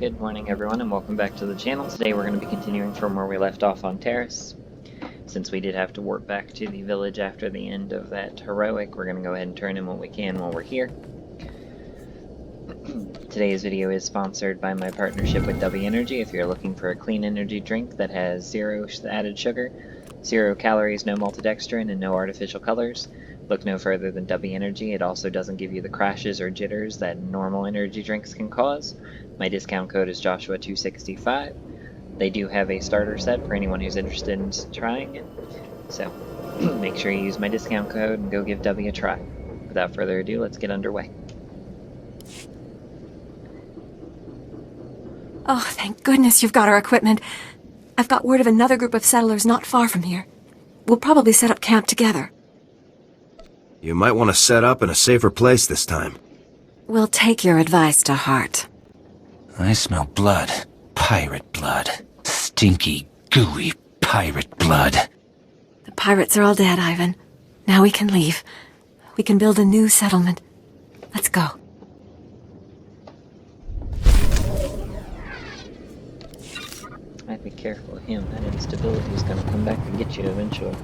Good morning everyone and welcome back to the channel. Today we're going to be continuing from where we left off on Taris. Since we did have to warp back to the village after the end of that heroic, we're going to go ahead and turn in what we can while we're here. Today's video is sponsored by my partnership with W Energy. If you're looking for a clean energy drink that has 0 added sugar, 0 calories, no maltodextrin, and no artificial colors, look no further than W Energy. It also doesn't give you the crashes or jitters that normal energy drinks can cause. My discount code is Joshua265. They do have a starter set for anyone who's interested in trying it. So make sure you use my discount code and go give W a try. Without further ado, let's get underway. Oh, thank goodness you've got our equipment. I've got word of another group of settlers not far from here. We'll probably set up camp together. You might want to set up in a safer place this time. We'll take your advice to heart. I smell blood. Pirate blood. Stinky, gooey pirate blood. The pirates are all dead, Ivan. Now we can leave. We can build a new settlement. Let's go. I'd be careful of him. That instability is going to come back and get you eventually.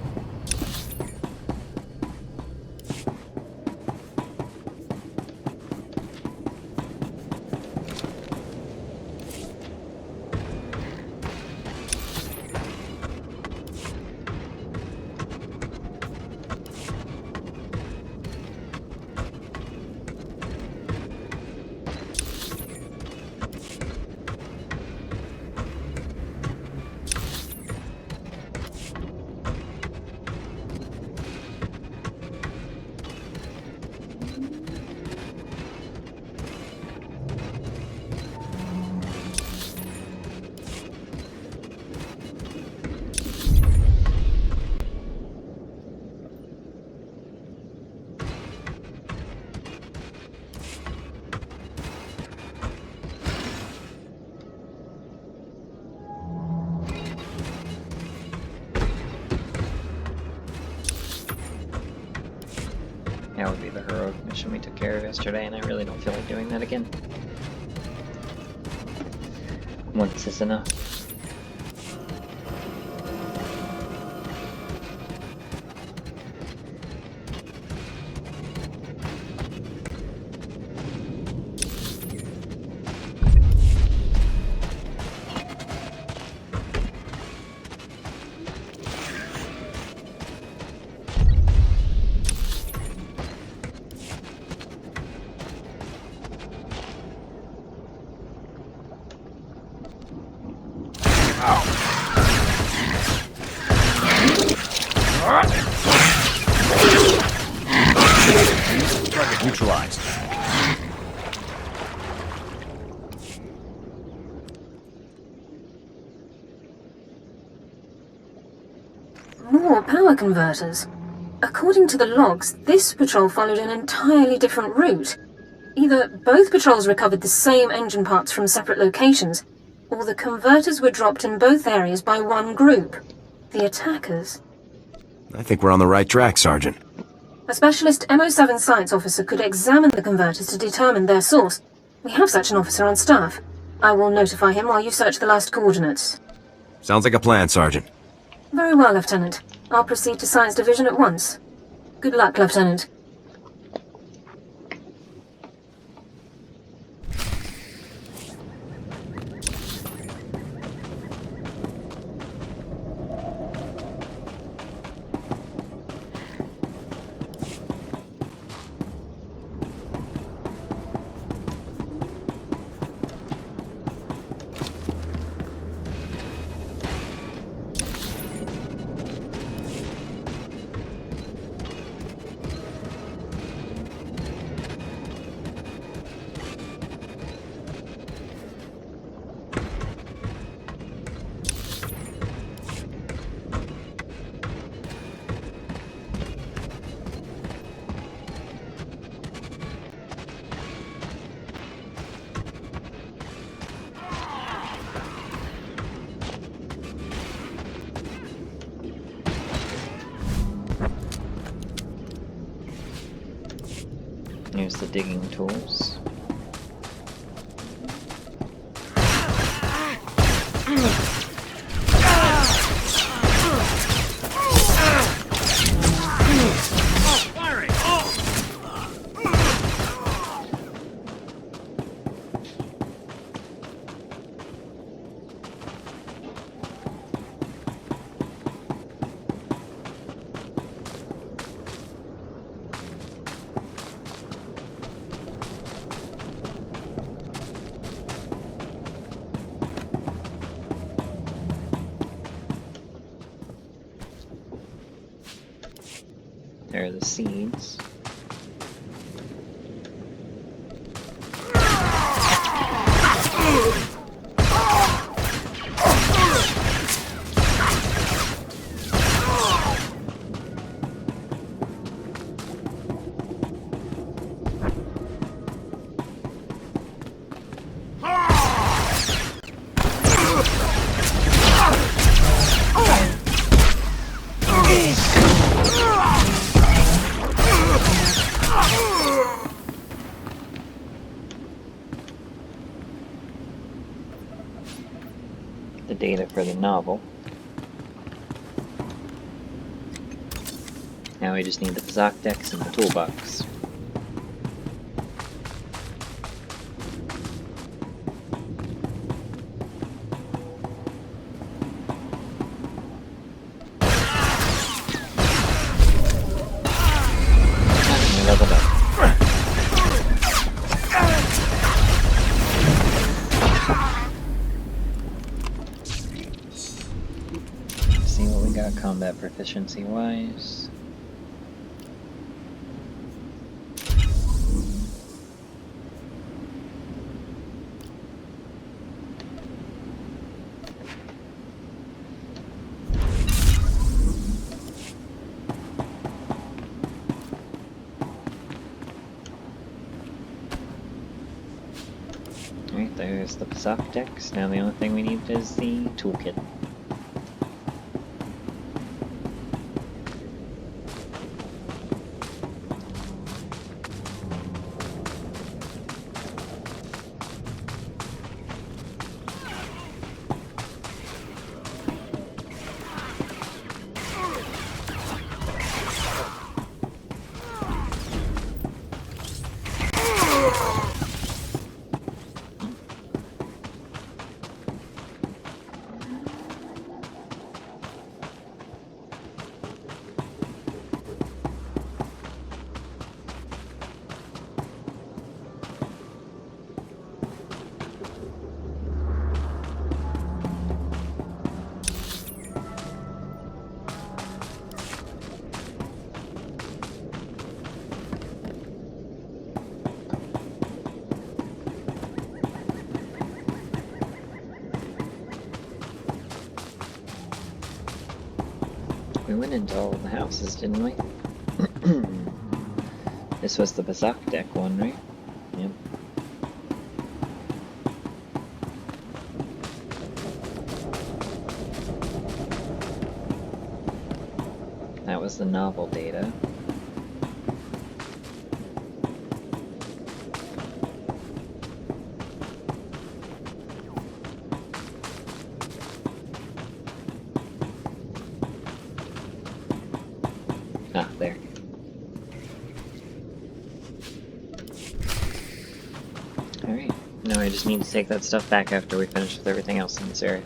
That would be the heroic mission we took care of yesterday, and I really don't feel like doing that again. Once is enough. Target neutralized. More power converters. According to the logs, this patrol followed an entirely different route. Either both patrols recovered the same engine parts from separate locations, or the converters were dropped in both areas by one group. The attackers. I think we're on the right track, Sergeant. A specialist MO7 science officer could examine the converters to determine their source. We have such an officer on staff. I will notify him while you search the last coordinates. Sounds like a plan, Sergeant. Very well, Lieutenant. I'll proceed to Science Division at once. Good luck, Lieutenant. Here's the digging tools. There are the seeds. The data for the novel. Now we just need the Pazak decks and the toolbox. And we leveled up. See what we got combat proficiency wise. Alright, there's the Pazak decks. Now the only thing we need is the toolkit. We went into all of the houses, didn't we? This was the Pazak deck one, right? Yep. That was the novel data. Ah, there. Alright, now I just need to take that stuff back after we finish with everything else in this area.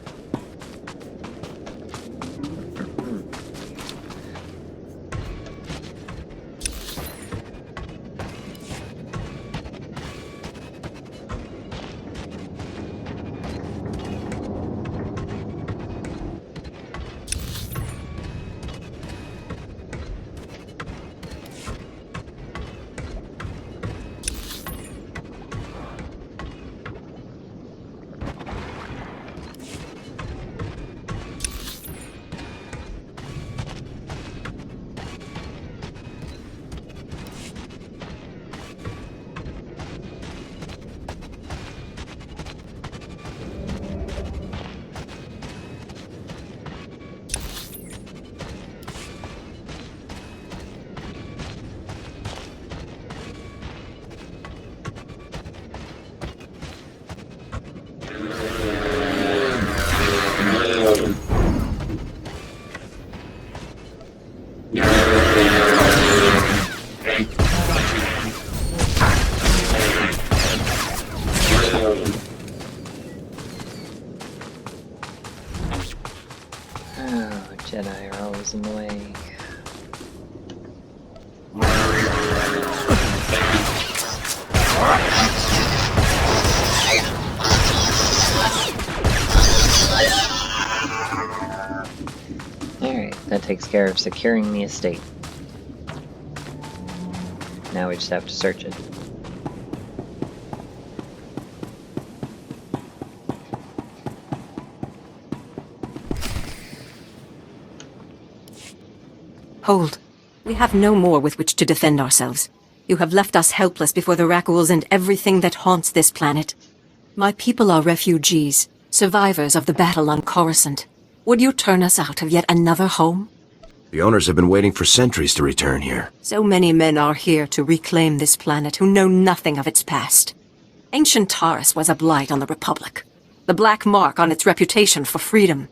That takes care of securing the estate. Now we just have to search it. Hold. We have no more with which to defend ourselves. You have left us helpless before the Rakghouls and everything that haunts this planet. My people are refugees, survivors of the battle on Coruscant. Would you turn us out of yet another home? The owners have been waiting for centuries to return here. So many men are here to reclaim this planet who know nothing of its past. Ancient Taris was a blight on the Republic. The black mark on its reputation for freedom.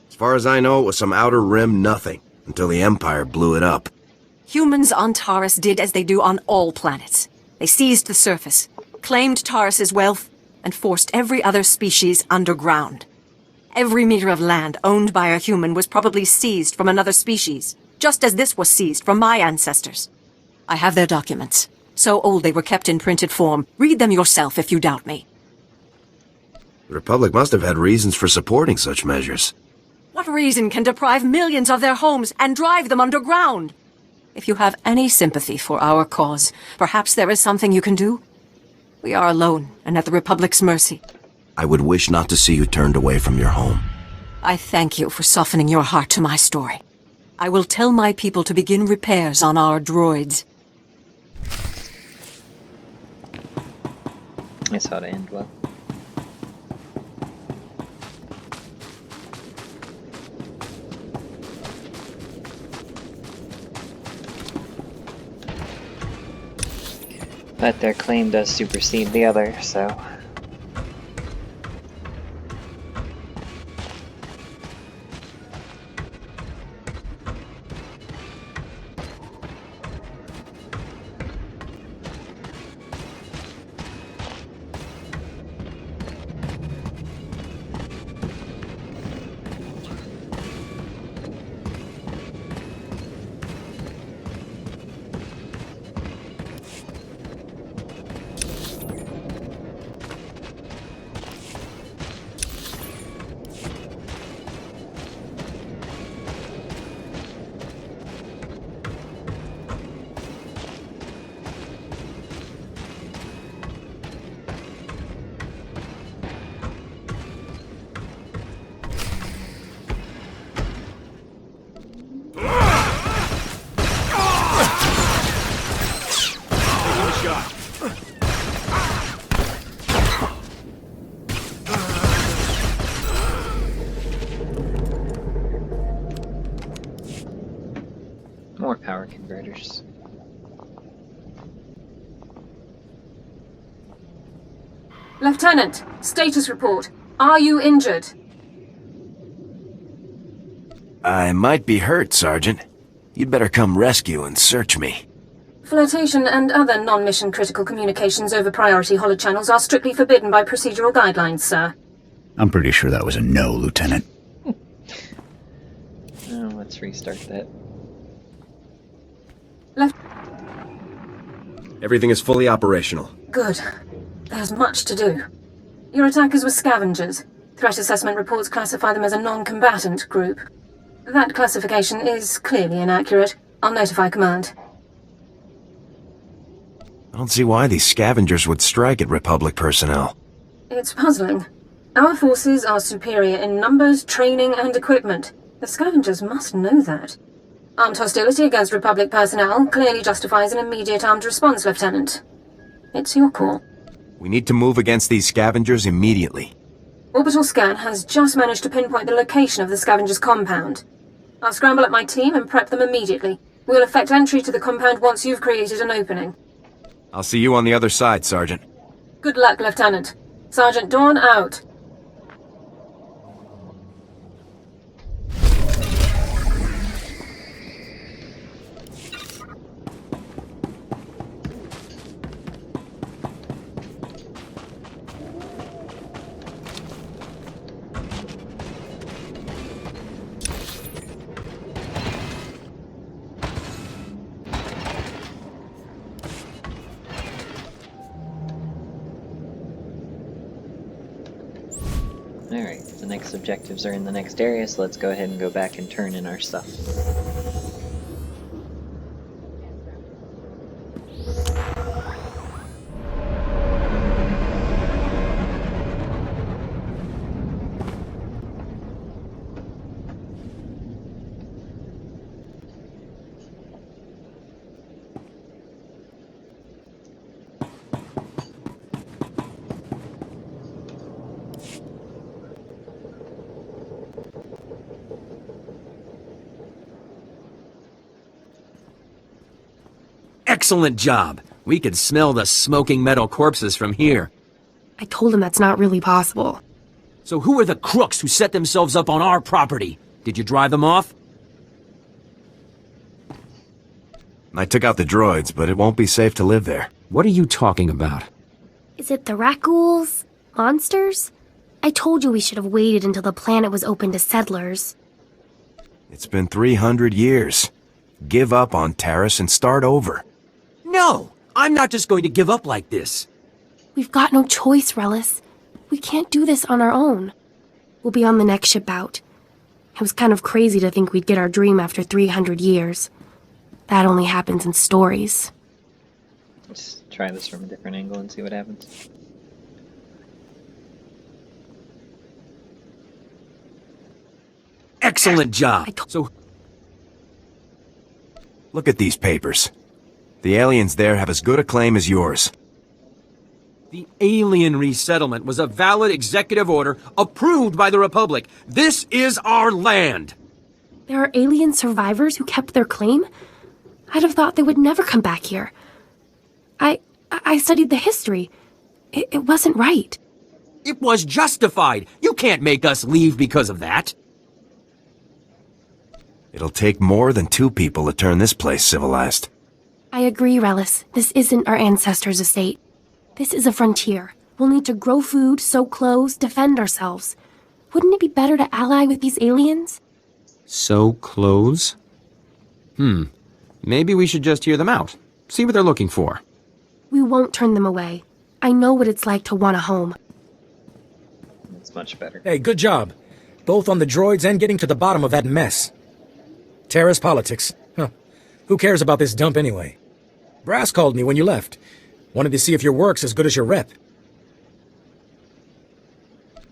As far as I know, it was some outer rim nothing, until the Empire blew it up. Humans on Taris did as they do on all planets. They seized the surface, claimed Taris's wealth, and forced every other species underground. Every meter of land owned by a human was probably seized from another species, just as this was seized from my ancestors. I have their documents. So old they were kept in printed form. Read them yourself if you doubt me. The Republic must have had reasons for supporting such measures. What reason can deprive millions of their homes and drive them underground? If you have any sympathy for our cause, perhaps there is something you can do? We are alone and at the Republic's mercy. I would wish not to see you turned away from your home. I thank you for softening your heart to my story. I will tell my people to begin repairs on our droids. This ought to end well. But their claim does supersede the other, so... More power converters. Lieutenant, status report. Are you injured? I might be hurt, Sergeant. You'd better come rescue and search me. Flirtation and other non-mission critical communications over priority holochannels are strictly forbidden by procedural guidelines, sir. I'm pretty sure that was a no, Lieutenant. Oh, let's restart that. Everything is fully operational. Good. There's much to do. Your attackers were scavengers. Threat assessment reports classify them as a non-combatant group. That classification is clearly inaccurate. I'll notify command. I don't see why these scavengers would strike at Republic personnel. It's puzzling. Our forces are superior in numbers, training, and equipment. The scavengers must know that. Armed hostility against Republic personnel clearly justifies an immediate armed response, Lieutenant. It's your call. We need to move against these scavengers immediately. Orbital scan has just managed to pinpoint the location of the scavengers' compound. I'll scramble up my team and prep them immediately. We'll effect entry to the compound once you've created an opening. I'll see you on the other side, Sergeant. Good luck, Lieutenant. Sergeant Dawn out. Alright, the next objectives are in the next area, so let's go ahead and go back and turn in our stuff. Excellent job. We could smell the smoking metal corpses from here. I told him that's not really possible. So who are the crooks who set themselves up on our property? Did you drive them off? I took out the droids, but it won't be safe to live there. What are you talking about? Is it the Rakghouls? Monsters? I told you we should have waited until the planet was open to settlers. It's been 300 years. Give up on Taris and start over. No! I'm not just going to give up like this. We've got no choice, Relis. We can't do this on our own. We'll be on the next ship out. It was kind of crazy to think we'd get our dream after 300 years. That only happens in stories. Let's try this from a different angle and see what happens. Excellent job. So, Look at these papers. The aliens there have as good a claim as yours. the alien resettlement was a valid executive order approved by the Republic. This is our land! There are alien survivors who kept their claim? I'd have thought they would never come back here. I studied the history. It wasn't right. It was justified. You can't make us leave because of that. It'll take more than 2 people to turn this place civilized. I agree, Relis. This isn't our ancestors' estate. This is a frontier. We'll need to grow food, sew clothes, defend ourselves. Wouldn't it be better to ally with these aliens? Sew clothes? Maybe we should just hear them out. See what they're looking for. We won't turn them away. I know what it's like to want a home. It's much better. Hey, good job. Both on the droids and getting to the bottom of that mess. Taris politics. Huh. Who cares about this dump anyway? Brass called me when you left. Wanted to see if your work's as good as your rep.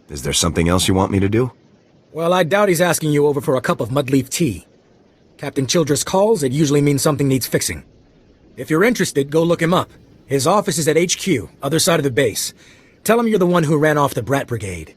Is there something else you want me to do? Well, I doubt he's asking you over for a cup of mudleaf tea. Captain Childress calls, it usually means something needs fixing. If you're interested, go look him up. His office is at HQ, other side of the base. Tell him you're the one who ran off the Brat Brigade.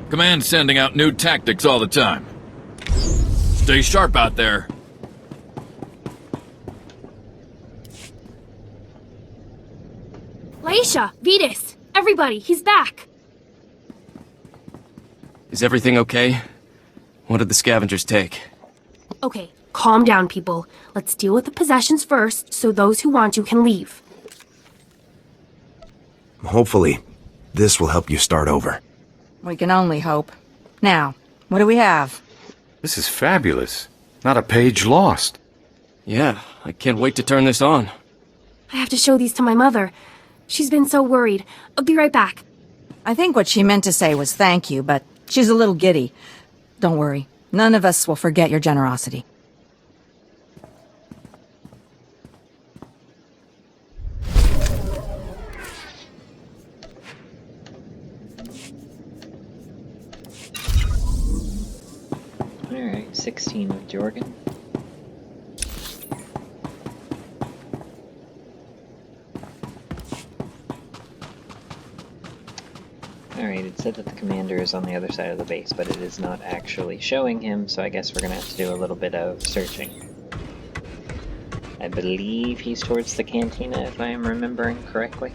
Command's sending out new tactics all the time. Stay sharp out there. Laisha! Vetus! Everybody, he's back! Is everything okay? What did the scavengers take? Okay, calm down, people. Let's deal with the possessions first, so those who want to can leave. Hopefully, this will help you start over. We can only hope. Now, what do we have? This is fabulous. Not a page lost. Yeah, I can't wait to turn this on. I have to show these to my mother. She's been so worried. I'll be right back. I think what she meant to say was thank you, but she's a little giddy. Don't worry. None of us will forget your generosity. Alright, 16 with Jorgen. Alright, it said that the commander is on the other side of the base, but it is not actually showing him, so I guess we're gonna have to do a little bit of searching. I believe he's towards the cantina, if I am remembering correctly.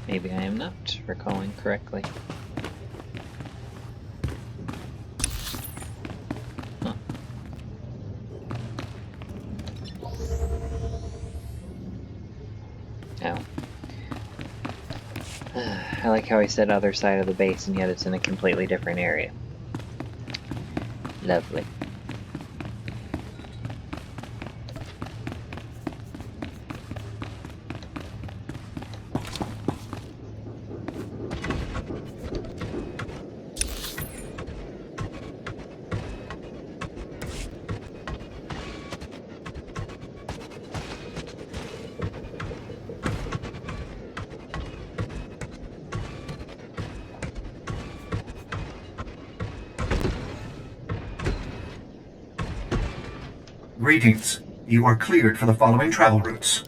Maybe I am not recalling correctly. Huh. Oh. I like how he said other side of the base, and yet it's in a completely different area. Lovely. Greetings. You are cleared for the following travel routes.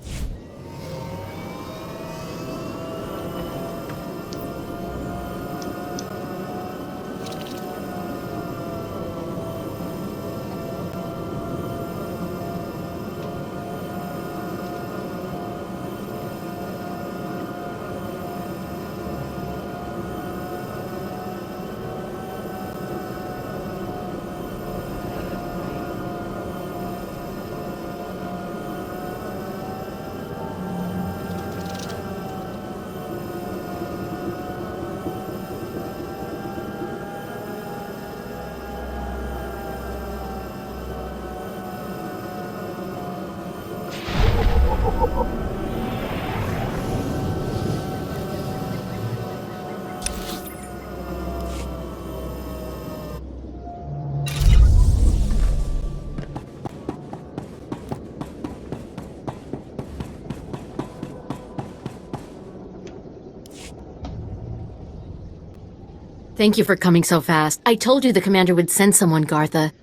Thank you for coming so fast. I told you the commander would send someone, Gartha.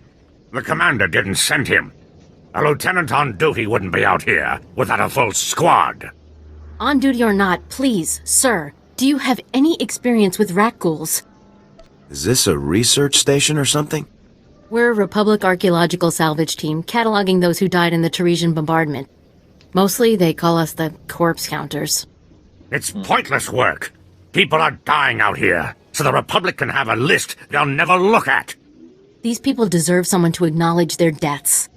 The commander didn't send him. A lieutenant on duty wouldn't be out here without a full squad. On duty or not, please, sir, do you have any experience with Rakghouls? Is this a research station or something? We're a Republic archaeological salvage team, cataloging those who died in the Tarisian bombardment. Mostly, they call us the corpse counters. It's pointless work. People are dying out here, so the Republic can have a list they'll never look at. These people deserve someone to acknowledge their deaths.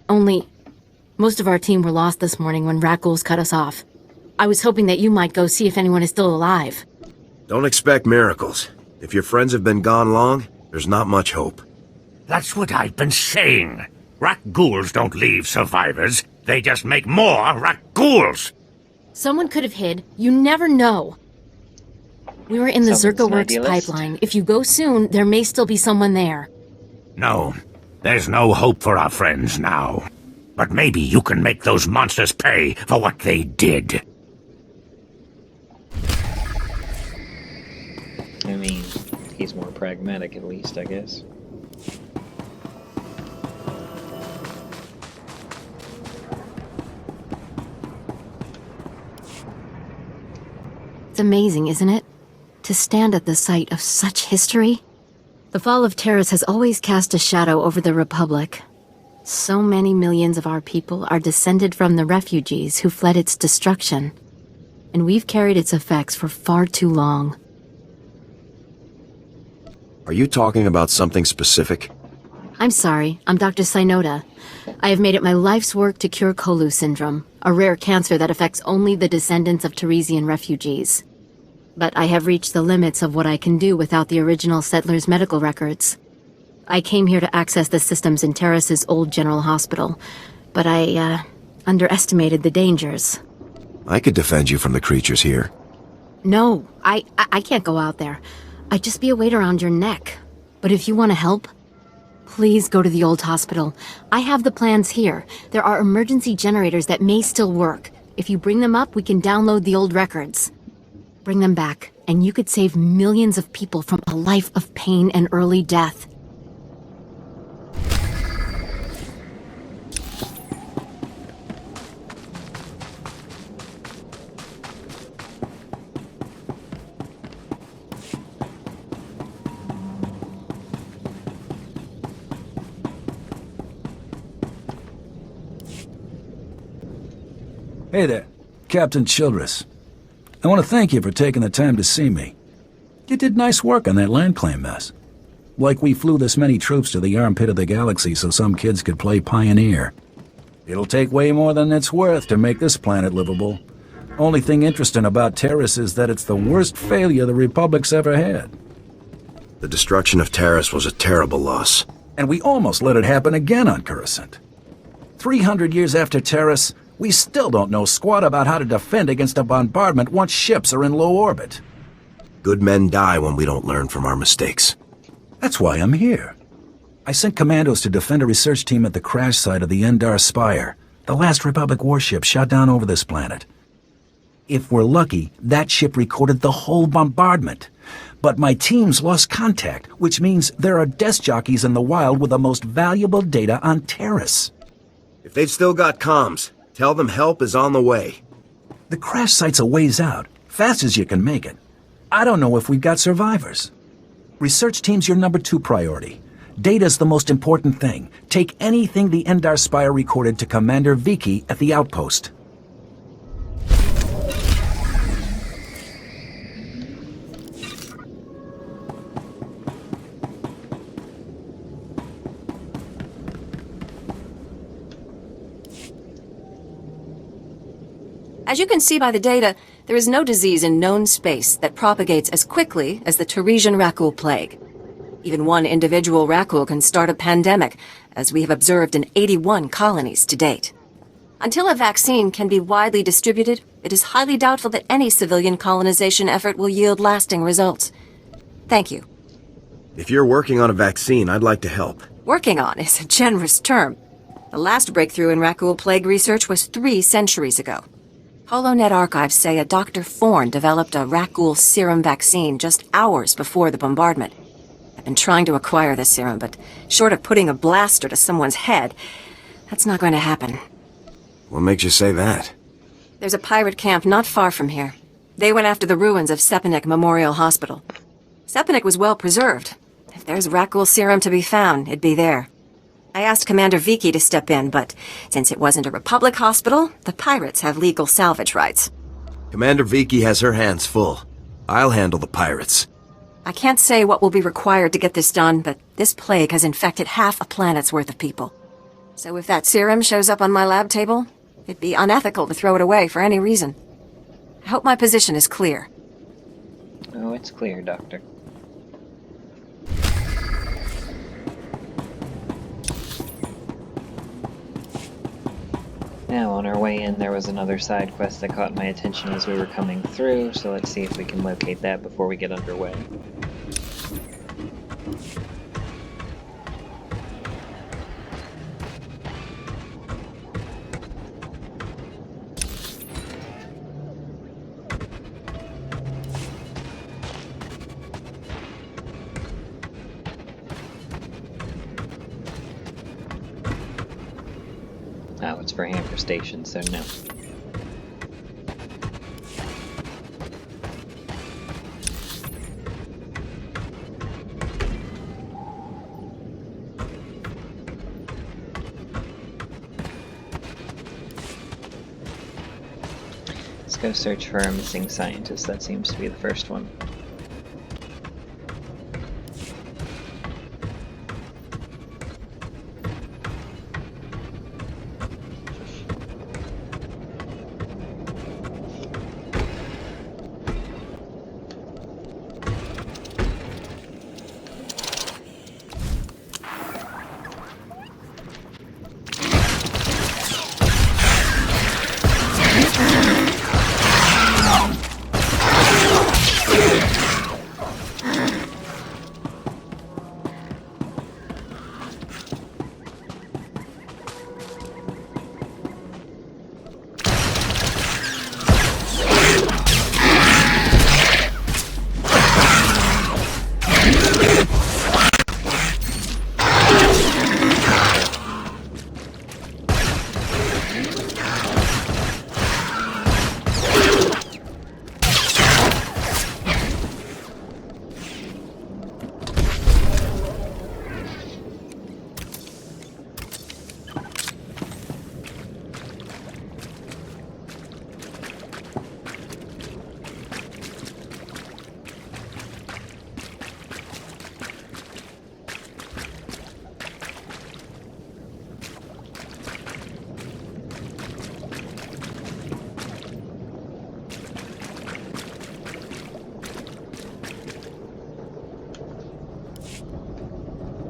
Only, most of our team were lost this morning when Rakghouls cut us off. I was hoping that you might go see if anyone is still alive. Don't expect miracles. If your friends have been gone long, there's not much hope. That's what I've been saying. Rakghouls don't leave survivors. They just make more Rakghouls. Someone could have hid. You never know. We were in the Zerka Works pipeline. If you go soon, there may still be someone there. No, there's no hope for our friends now. But maybe you can make those monsters pay for what they did. I mean, he's more pragmatic at least, I guess. It's amazing, isn't it? To stand at the site of such history. The fall of Taris has always cast a shadow over the Republic. So many millions of our people are descended from the refugees who fled its destruction. And we've carried its effects for far too long. Are you talking about something specific? I'm sorry. I'm Dr. Synoda. I have made it my life's work to cure Kolu syndrome, a rare cancer that affects only the descendants of Tarisian refugees. But I have reached the limits of what I can do without the original settlers' medical records. I came here to access the systems in Taris's old general hospital, but I, underestimated the dangers. I could defend you from the creatures here. No, I can't go out there. I'd just be a weight around your neck. But if you want to help, please go to the old hospital. I have the plans here. There are emergency generators that may still work. If you bring them up, we can download the old records. Bring them back, and you could save millions of people from a life of pain and early death. Hey there, Captain Childress. I want to thank you for taking the time to see me. You did nice work on that land claim mess. Like we flew this many troops to the armpit of the galaxy so some kids could play pioneer. It'll take way more than it's worth to make this planet livable. Only thing interesting about Taris is that it's the worst failure the Republic's ever had. The destruction of Taris was a terrible loss. And we almost let it happen again on Coruscant. 300 years after Taris, we still don't know squat about how to defend against a bombardment once ships are in low orbit. Good men die when we don't learn from our mistakes. That's why I'm here. I sent commandos to defend a research team at the crash site of the Endar Spire, the last Republic warship shot down over this planet. If we're lucky, that ship recorded the whole bombardment. But my teams lost contact, which means there are desk jockeys in the wild with the most valuable data on Taris. If they've still got comms, tell them help is on the way. The crash site's a ways out, fast as you can make it. I don't know if we've got survivors. Research team's your number 2 priority. Data's the most important thing. Take anything the Endar Spire recorded to Commander Vicky at the outpost. As you can see by the data, there is no disease in known space that propagates as quickly as the Tarisian Rakghoul plague. Even one individual Rakghoul can start a pandemic, as we have observed in 81 colonies to date. Until a vaccine can be widely distributed, it is highly doubtful that any civilian colonization effort will yield lasting results. Thank you. If you're working on a vaccine, I'd like to help. Working on is a generous term. The last breakthrough in Rakghoul plague research was 3 centuries ago. HoloNet archives say a Dr. Forn developed a Rakghoul serum vaccine just hours before the bombardment. I've been trying to acquire the serum, but short of putting a blaster to someone's head, that's not going to happen. What makes you say that? There's a pirate camp not far from here. They went after the ruins of Sepanik Memorial Hospital. Sepanik was well preserved. If there's Rakghoul serum to be found, it'd be there. I asked Commander Vicky to step in, but since it wasn't a Republic hospital, the pirates have legal salvage rights. Commander Vicky has her hands full. I'll handle the pirates. I can't say what will be required to get this done, but this plague has infected half a planet's worth of people. So if that serum shows up on my lab table, it'd be unethical to throw it away for any reason. I hope my position is clear. Oh, it's clear, Doctor. Now, on our way in, there was another side quest that caught my attention as we were coming through, so let's see if we can locate that before we get underway. Oh, it's for Hammer Station, so no. Let's go search for our missing scientist. That seems to be the first one.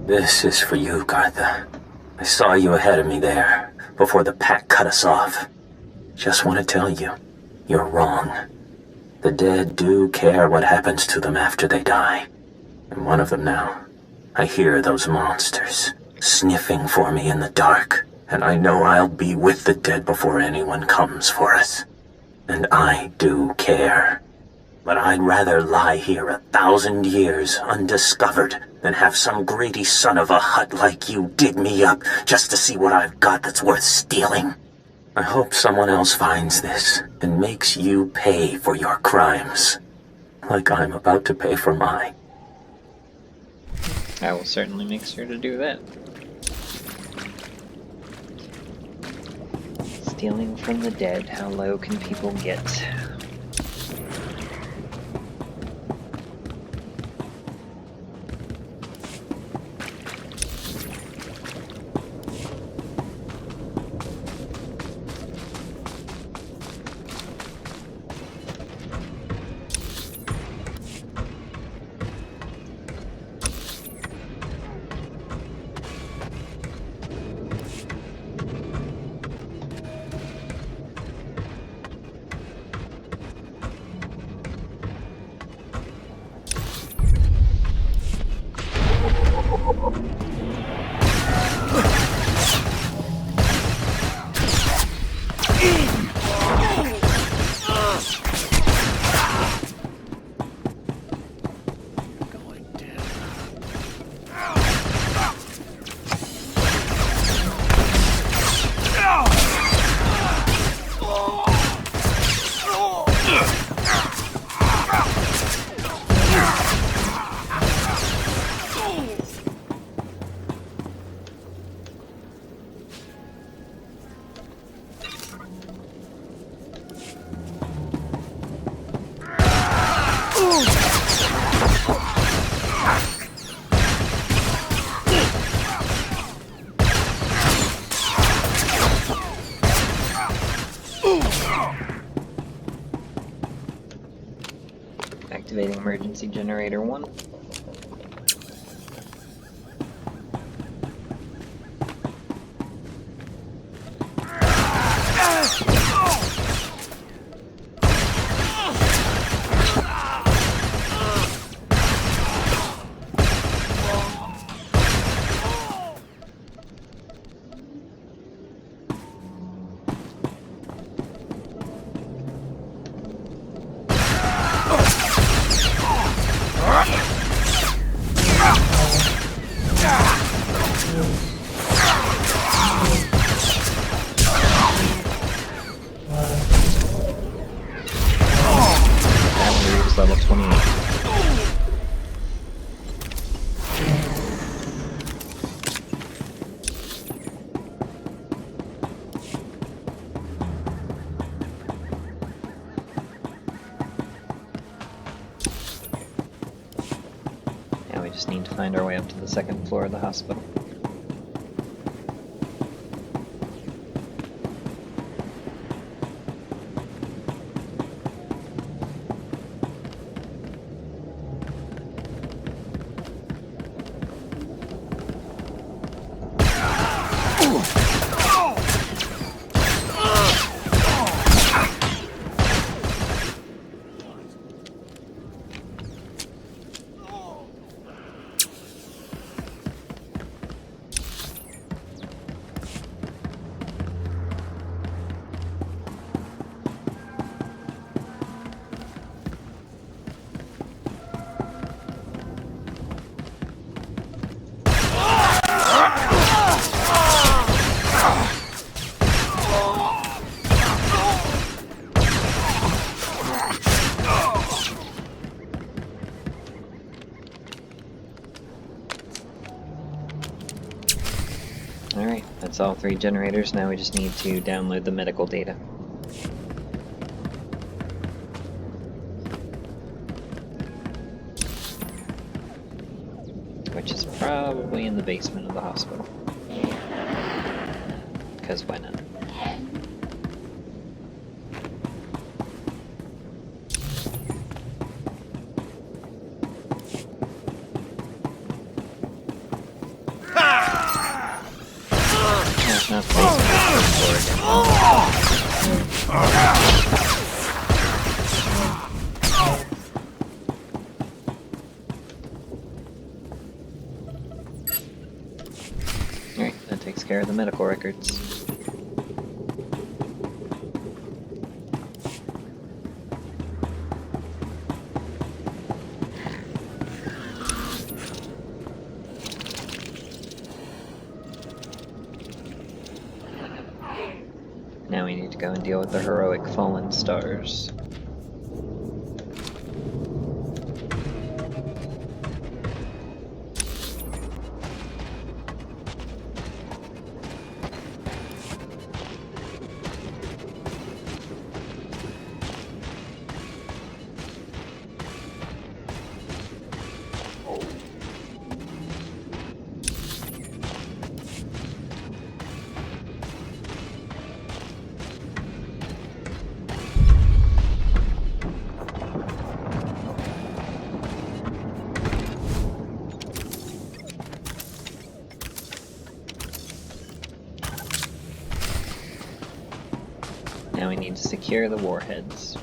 This is for you, Gartha. I saw you ahead of me there, before the pack cut us off. Just want to tell you, you're wrong. The dead do care what happens to them after they die. I'm one of them now. I hear those monsters sniffing for me in the dark, and I know I'll be with the dead before anyone comes for us. And I do care. But I'd rather lie here 1,000 years undiscovered than have some greedy son of a hut like you dig me up just to see what I've got that's worth stealing. I hope someone else finds this and makes you pay for your crimes, like I'm about to pay for mine. I will certainly make sure to do that. Stealing from the dead, how low can people get? Activating emergency generator 1. Level 28. Now we just need to find our way up to the second floor of the hospital. Alright, that's all 3 generators. Now we just need to download the medical data. Which is probably in the basement of the hospital. Because why not? Alright, that takes care of the medical records. Now we need to go and deal with the heroic fallen stars. Now we need to secure the warheads.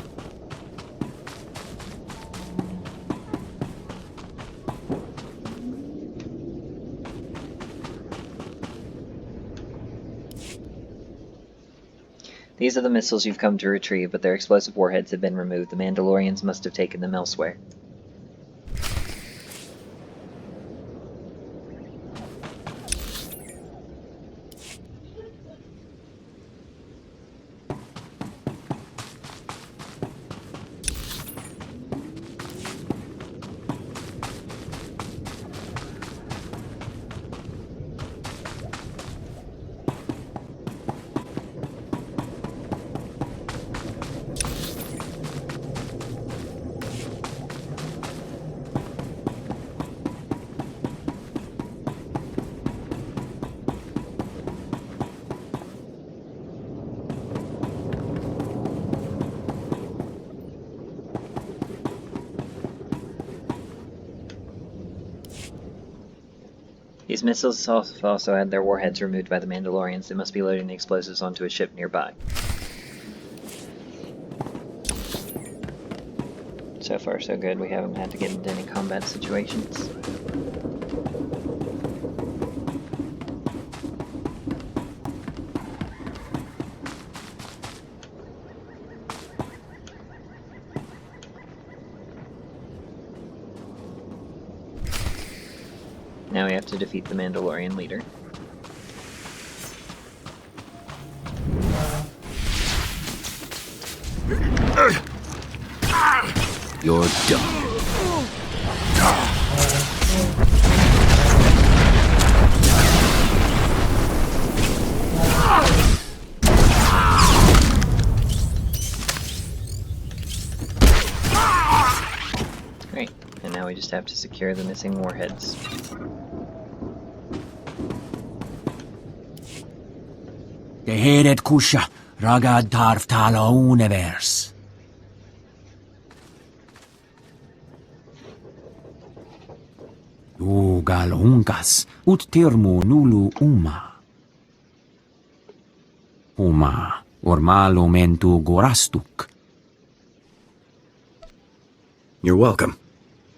These are the missiles you've come to retrieve, but their explosive warheads have been removed. The Mandalorians must have taken them elsewhere. These missiles have also had their warheads removed by the Mandalorians. They must be loading the explosives onto a ship nearby. So far so good, we haven't had to get into any combat situations. Now we have to defeat the Mandalorian leader. You're done. Great, and now we just have to secure the missing warheads. Tehedet kusha, ragad tarf tala univers. Ugal hunkas, ut termo nulu uma. Uma, ormalo mentu gorastuk. You're welcome.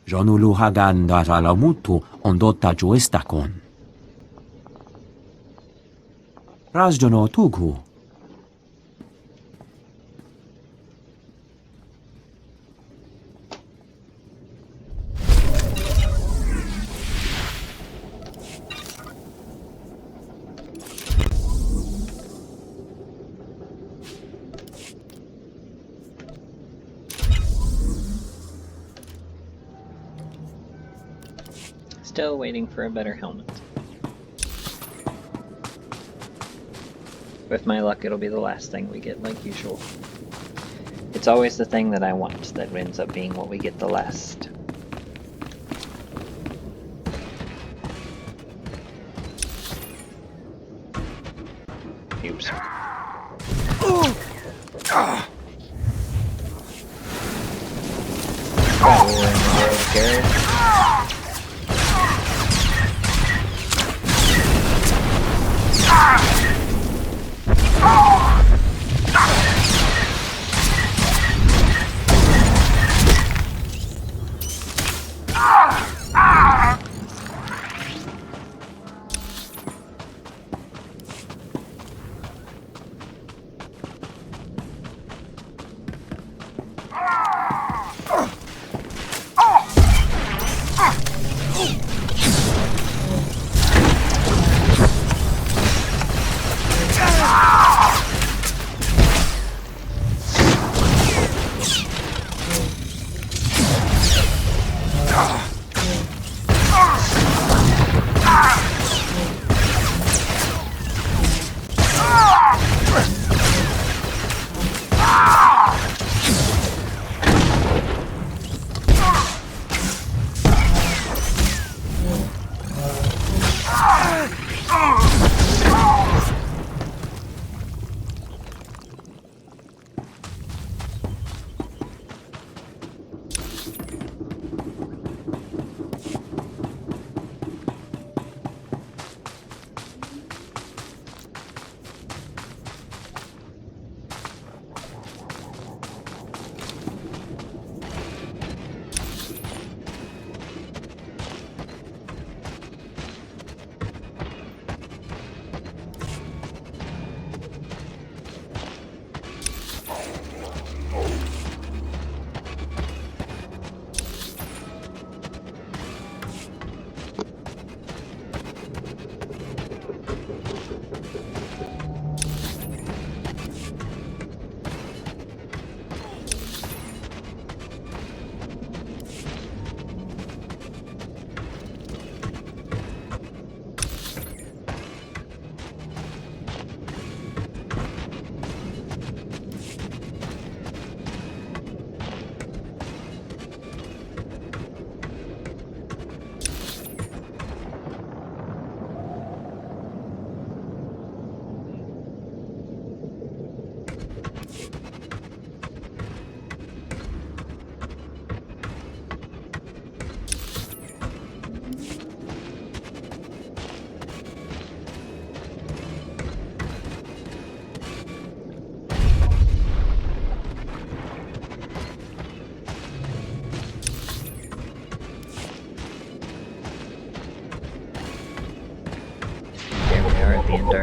Jonulu hagan datalamutu ondota joestakon. Razjono tughu. Still waiting for a better helmet. With my luck, it'll be the last thing we get, like usual. It's always the thing that I want that ends up being what we get the last. Oops.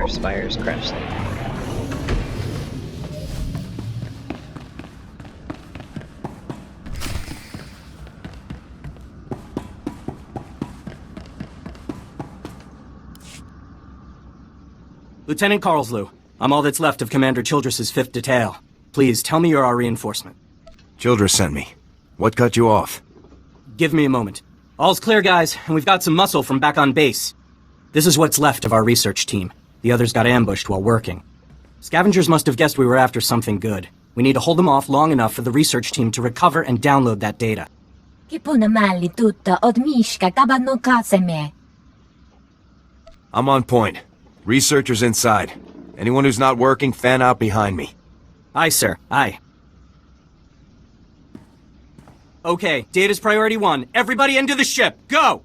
our Spire's crash site. Lieutenant Carlslew, I'm all that's left of Commander Childress's 5th Detail. Please, tell me you're our reinforcement. Childress sent me. What cut you off? Give me a moment. All's clear, guys, and we've got some muscle from back on base. This is what's left of our research team. The others got ambushed while working. Scavengers must have guessed we were after something good. We need to hold them off long enough for the research team to recover and download that data. I'm on point. Researchers inside. Anyone who's not working, fan out behind me. Aye, sir. Aye. Okay, data's priority 1. Everybody into the ship. Go!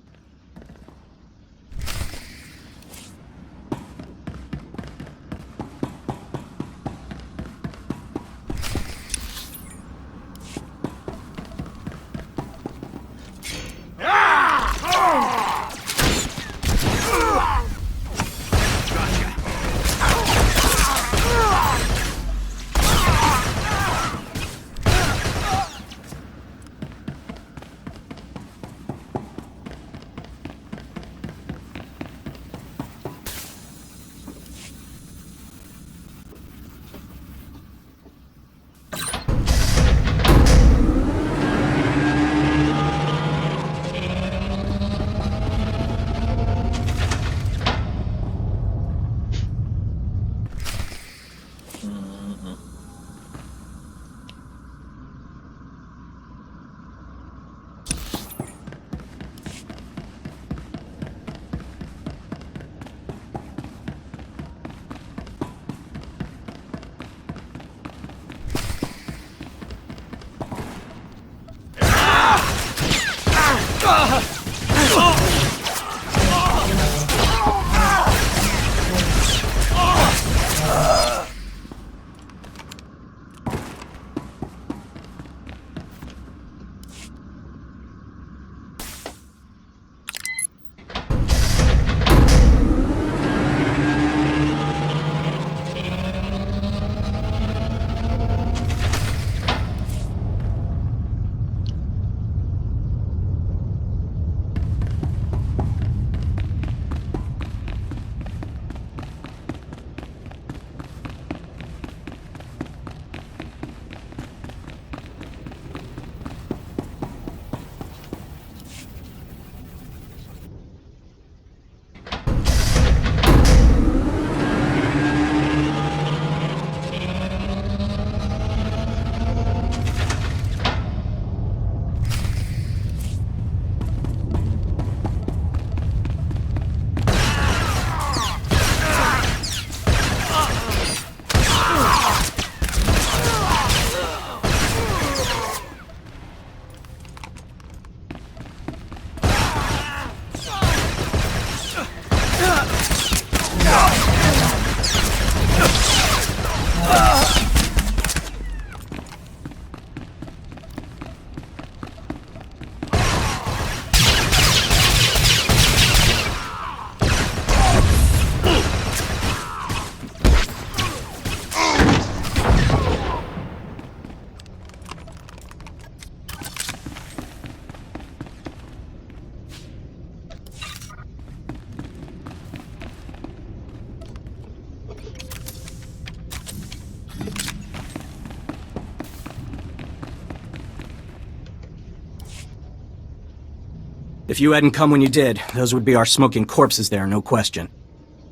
If you hadn't come when you did, those would be our smoking corpses there, no question.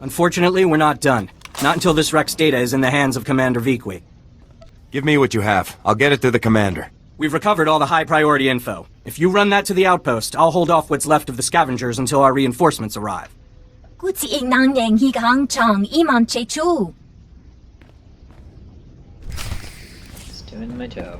Unfortunately, we're not done. Not until this wreck's data is in the hands of Commander Viqui. Give me what you have. I'll get it to the commander. We've recovered all the high-priority info. If you run that to the outpost, I'll hold off what's left of the scavengers until our reinforcements arrive. Just doing my job.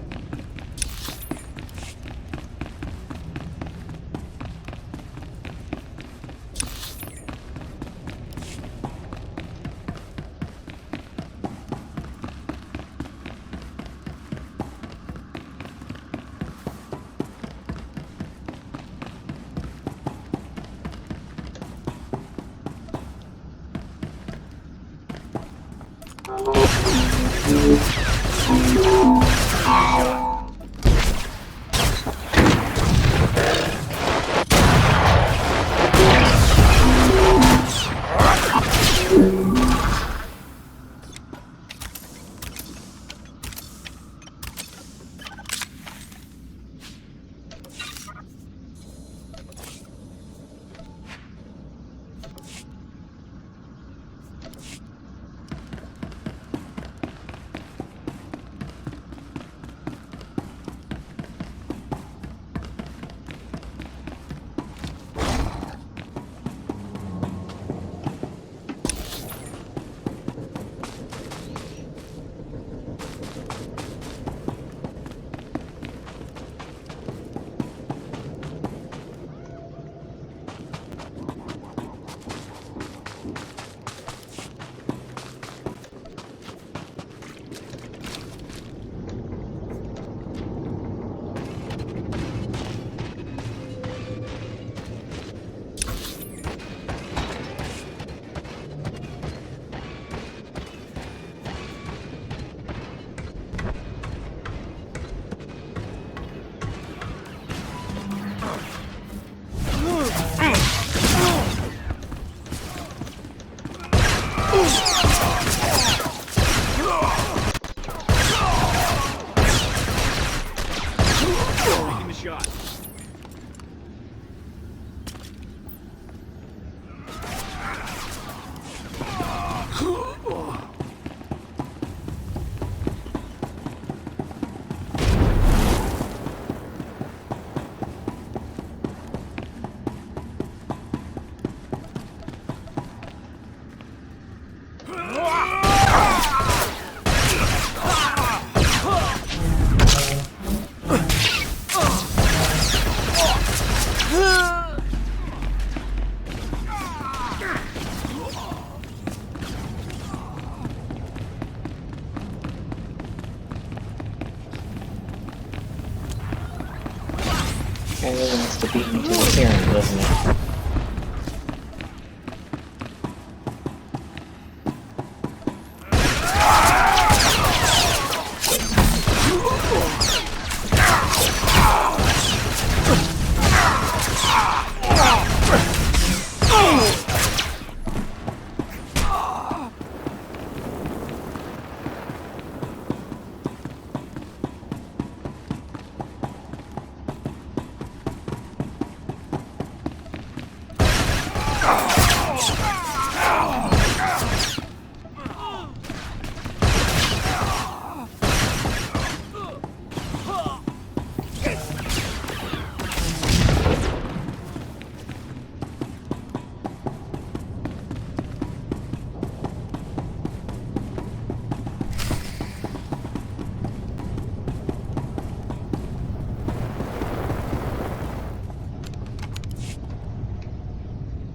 Guy really wants to beat me to the serum, doesn't it?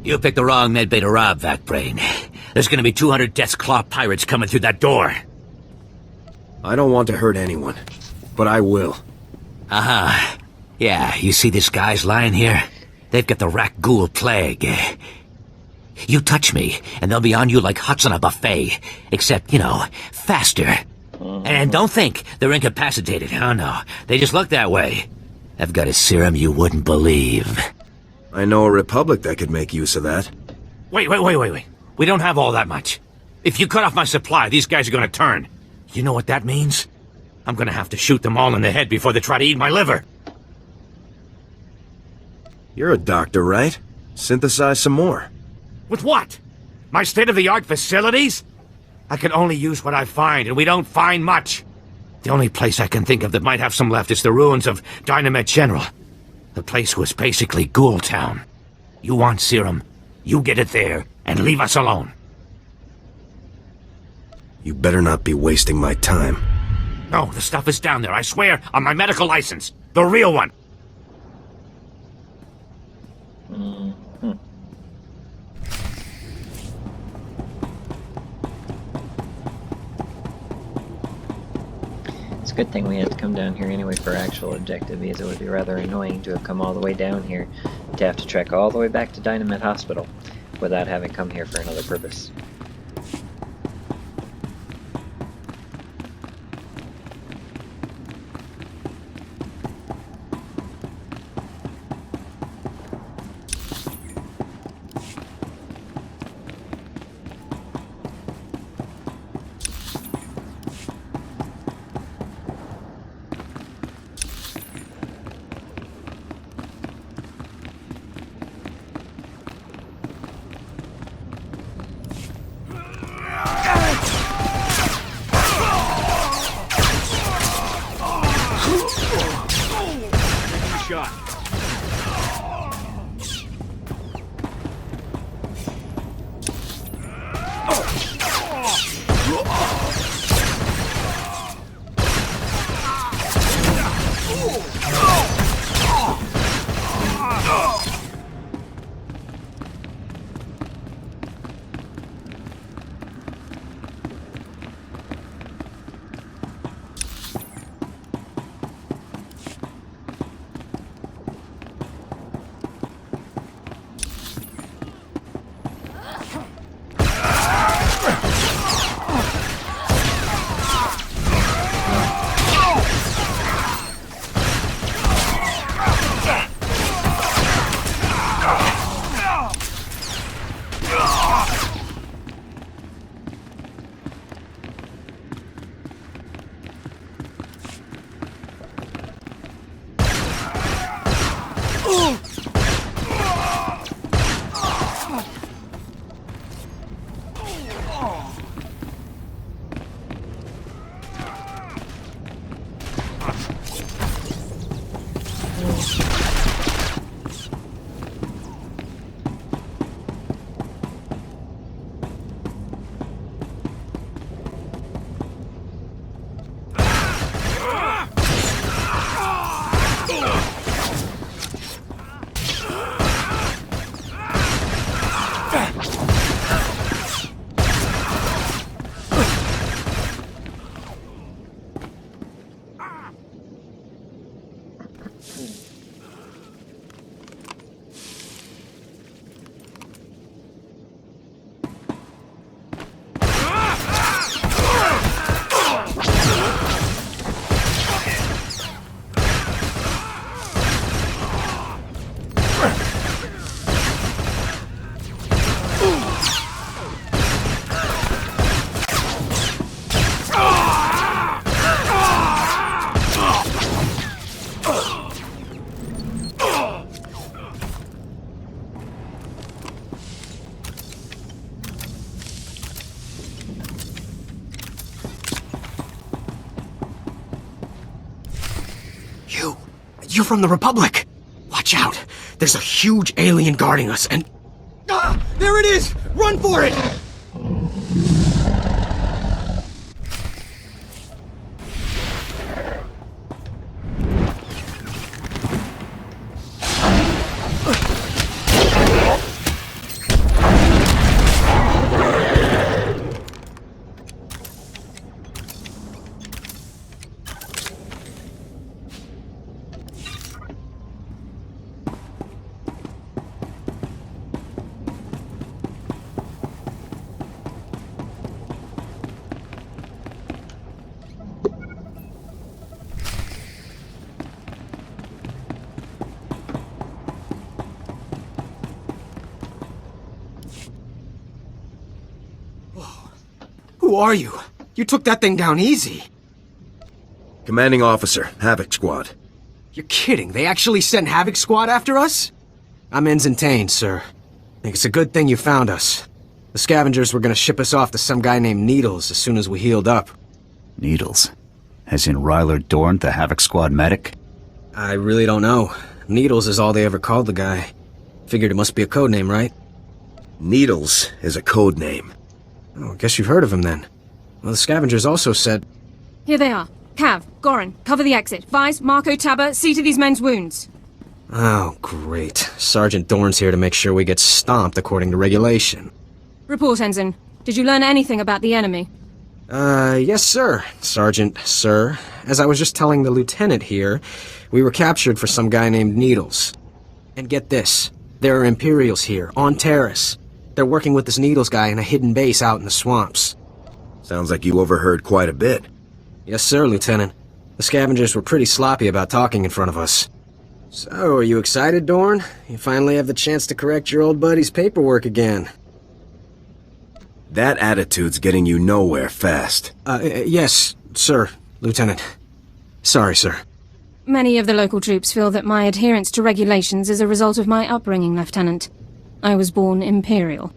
You picked the wrong medbay to rob, Vakbrain. There's gonna be 200 Death's Claw pirates coming through that door. I don't want to hurt anyone, but I will. Uh-huh. Yeah, you see these guys lying here? They've got the Rakghoul plague. You touch me, and they'll be on you like huts on a buffet. Except, you know, faster. And don't think they're incapacitated. Oh, no. They just look that way. I've got a serum you wouldn't believe. I know a republic that could make use of that. Wait. We don't have all that much. If you cut off my supply, these guys are gonna turn. You know what that means? I'm gonna have to shoot them all in the head before they try to eat my liver. You're a doctor, right? Synthesize some more. With what? My state-of-the-art facilities? I can only use what I find, and we don't find much. The only place I can think of that might have some left is the ruins of Dynamet General. The place was basically Ghoul Town. You want serum, you get it there, and leave us alone. You better not be wasting my time. No, the stuff is down there, I swear, on my medical license. The real one. It's a good thing we had to come down here anyway for our actual objective, because it would be rather annoying to have come all the way down here to have to trek all the way back to Dynamet Hospital without having come here for another purpose. You're from the Republic! Watch out! There's a huge alien guarding us, and... Ah! There it is! Run for it! Who are you? You took that thing down easy. Commanding Officer, Havoc Squad. You're kidding. They actually sent Havoc Squad after us? I'm Ensign Tane, sir. I think it's a good thing you found us. The scavengers were gonna ship us off to some guy named Needles as soon as we healed up. Needles? As in Ryler Dorn, the Havoc Squad medic? I really don't know. Needles is all they ever called the guy. Figured it must be a code name, right? Needles is a code name. Oh, I guess you've heard of him then. Well, the scavengers also said... Here they are. Cav, Goran, cover the exit. Vice, Marco, Tabba, see to these men's wounds. Oh, great. Sergeant Dorn's here to make sure we get stomped according to regulation. Report, Ensign. Did you learn anything about the enemy? Yes, sir. Sergeant, sir. As I was just telling the lieutenant here, we were captured for some guy named Needles. And get this. There are Imperials here, on Taris. They're working with this Needles guy in a hidden base out in the swamps. Sounds like you overheard quite a bit. Yes, sir, Lieutenant. The scavengers were pretty sloppy about talking in front of us. So, are you excited, Dorn? You finally have the chance to correct your old buddy's paperwork again. That attitude's getting you nowhere fast. Yes, sir, Lieutenant. Sorry, sir. Many of the local troops feel that my adherence to regulations is a result of my upbringing, Lieutenant. I was born Imperial.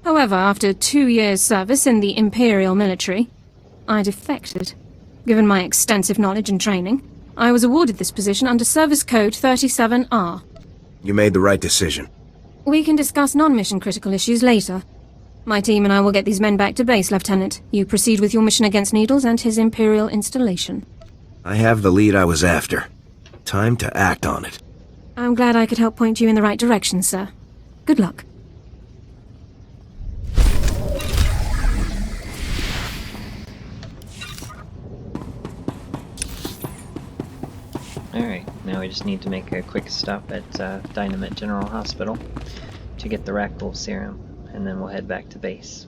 However, after 2 years' service in the Imperial military, I defected. Given my extensive knowledge and training, I was awarded this position under Service Code 37R. You made the right decision. We can discuss non-mission critical issues later. My team and I will get these men back to base, Lieutenant. You proceed with your mission against Needles and his Imperial installation. I have the lead I was after. Time to act on it. I'm glad I could help point you in the right direction, sir. Good luck. Alright, now we just need to make a quick stop at Dynamite General Hospital to get the Rakghouls serum, and then we'll head back to base.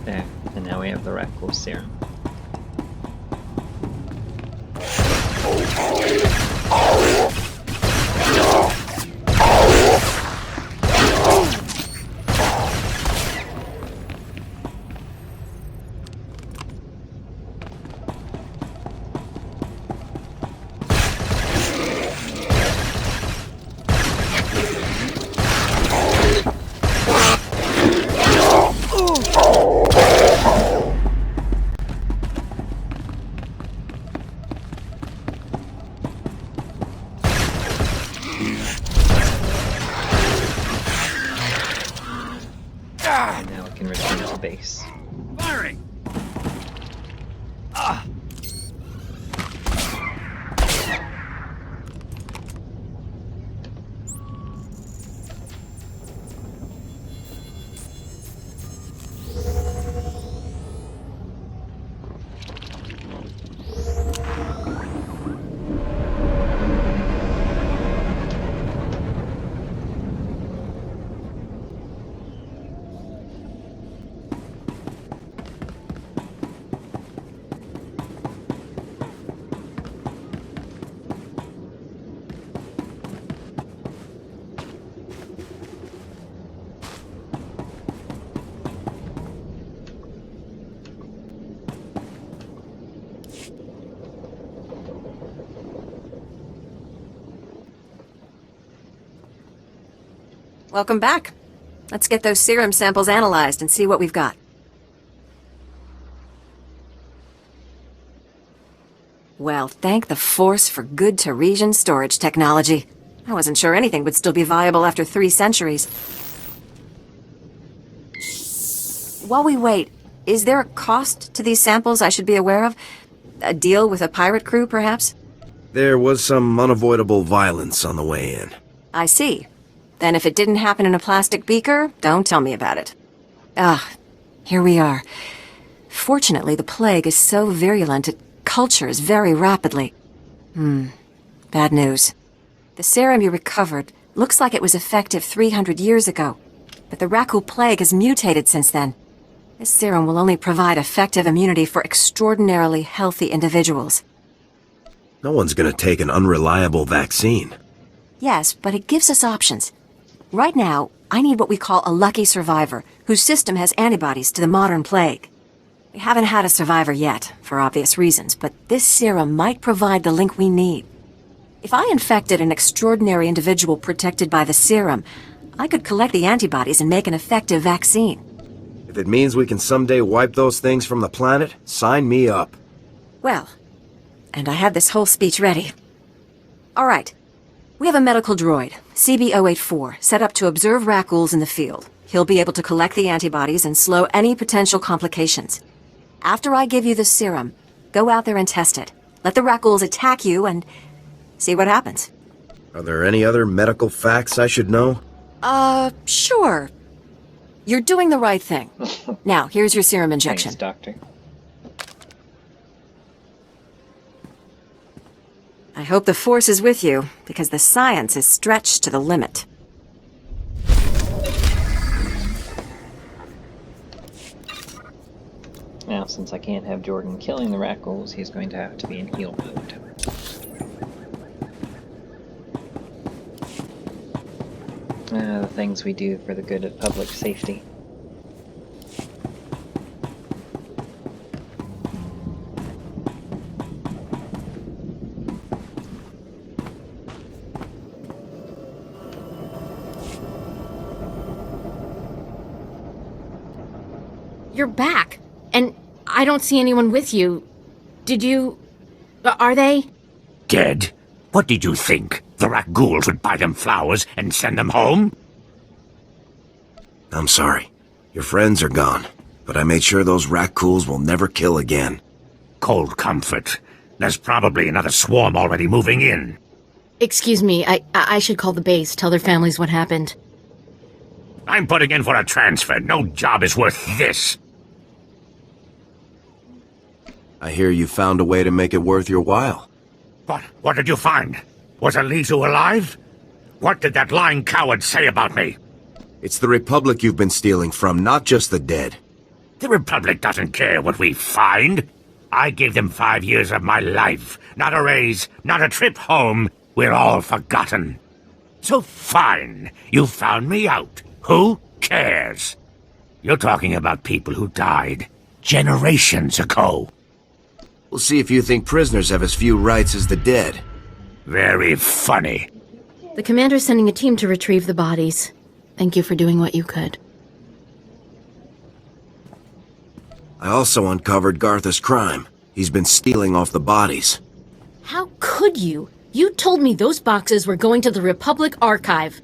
There, and now we have the Rakghouls serum. And now we can return to base. Firing! Welcome back. Let's get those serum samples analyzed and see what we've got. Well, thank the Force for good Taresian storage technology. I wasn't sure anything would still be viable after 3 centuries. While we wait, is there a cost to these samples I should be aware of? A deal with a pirate crew, perhaps? There was some unavoidable violence on the way in. I see. Then if it didn't happen in a plastic beaker, don't tell me about it. Here we are. Fortunately, the plague is so virulent it cultures very rapidly. Bad news. The serum you recovered looks like it was effective 300 years ago, but the Rakghoul plague has mutated since then. This serum will only provide effective immunity for extraordinarily healthy individuals. No one's gonna take an unreliable vaccine. Yes, but it gives us options. Right now, I need what we call a lucky survivor, whose system has antibodies to the modern plague. We haven't had a survivor yet, for obvious reasons, but this serum might provide the link we need. If I infected an extraordinary individual protected by the serum, I could collect the antibodies and make an effective vaccine. If it means we can someday wipe those things from the planet, sign me up. Well, and I had this whole speech ready. All right. We have a medical droid, CB-084, set up to observe Rakghouls in the field. He'll be able to collect the antibodies and slow any potential complications. After I give you the serum, go out there and test it. Let the Rakghouls attack you and see what happens. Are there any other medical facts I should know? Sure. You're doing the right thing. Now, here's your serum injection. Thanks, Doctor. I hope the Force is with you, because the science is stretched to the limit. Now, since I can't have Jordan killing the Rakghouls, he's going to have to be in heal mode. The things we do for the good of public safety. You're back, and I don't see anyone with you. Did you... are they? Dead? What did you think? The Rakghouls would buy them flowers and send them home? I'm sorry. Your friends are gone, but I made sure those Rakghouls will never kill again. Cold comfort. There's probably another swarm already moving in. Excuse me, I should call the base, tell their families what happened. I'm putting in for a transfer. No job is worth this. I hear you found a way to make it worth your while. What did you find? Was Elizu alive? What did that lying coward say about me? It's the Republic you've been stealing from, not just the dead. The Republic doesn't care what we find. I gave them 5 years of my life. Not a raise, not a trip home. We're all forgotten. So fine, you found me out. Who cares? You're talking about people who died generations ago. We'll see if you think prisoners have as few rights as the dead. Very funny. The commander's sending a team to retrieve the bodies. Thank you for doing what you could. I also uncovered Garth's crime. He's been stealing off the bodies. How could you? You told me those boxes were going to the Republic Archive.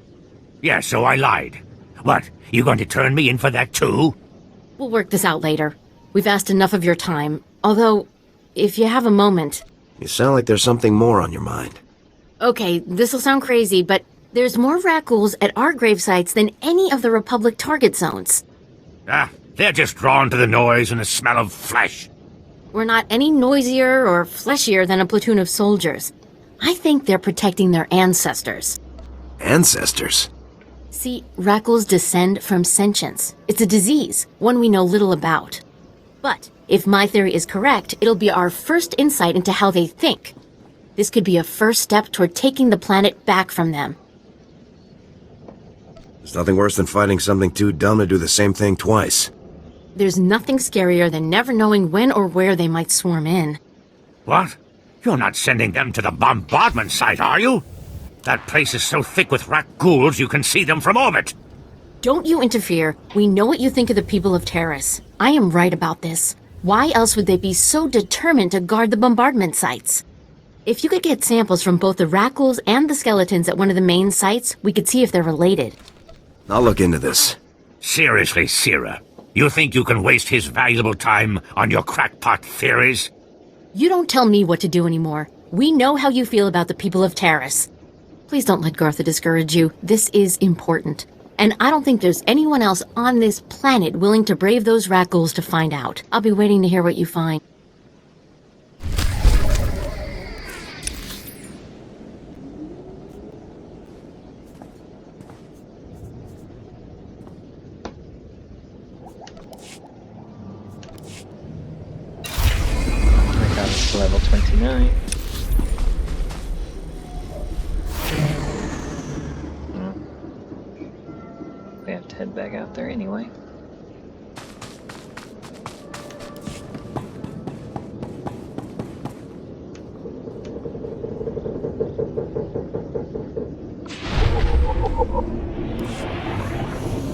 Yeah, so I lied. What, you going to turn me in for that too? We'll work this out later. We've asked enough of your time. Although, if you have a moment... You sound like there's something more on your mind. Okay, this'll sound crazy, but there's more Rakghouls at our grave sites than any of the Republic target zones. Ah, they're just drawn to the noise and the smell of flesh. We're not any noisier or fleshier than a platoon of soldiers. I think they're protecting their ancestors. Ancestors? See, Rakghouls descend from sentience. It's a disease, one we know little about. But if my theory is correct, it'll be our first insight into how they think. This could be a first step toward taking the planet back from them. There's nothing worse than fighting something too dumb to do the same thing twice. There's nothing scarier than never knowing when or where they might swarm in. What? You're not sending them to the bombardment site, are you? That place is so thick with Rakghouls you can see them from orbit. Don't you interfere. We know what you think of the people of Taris. I am right about this. Why else would they be so determined to guard the bombardment sites? If you could get samples from both the Rakghouls and the skeletons at one of the main sites, we could see if they're related. I'll look into this. Seriously, Sierra, you think you can waste his valuable time on your crackpot theories? You don't tell me what to do anymore. We know how you feel about the people of Taris. Please don't let Gartha discourage you. This is important. And I don't think there's anyone else on this planet willing to brave those Rakghouls to find out. I'll be waiting to hear what you find. I got it to level 29. We have to head back out there anyway.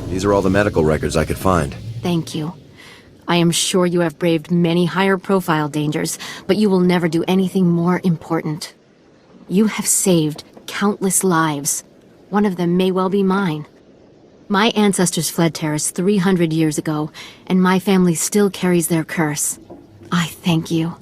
These are all the medical records I could find. Thank you. I am sure you have braved many higher-profile dangers, but you will never do anything more important. You have saved countless lives. One of them may well be mine. My ancestors fled Taris 300 years ago, and my family still carries their curse. I thank you.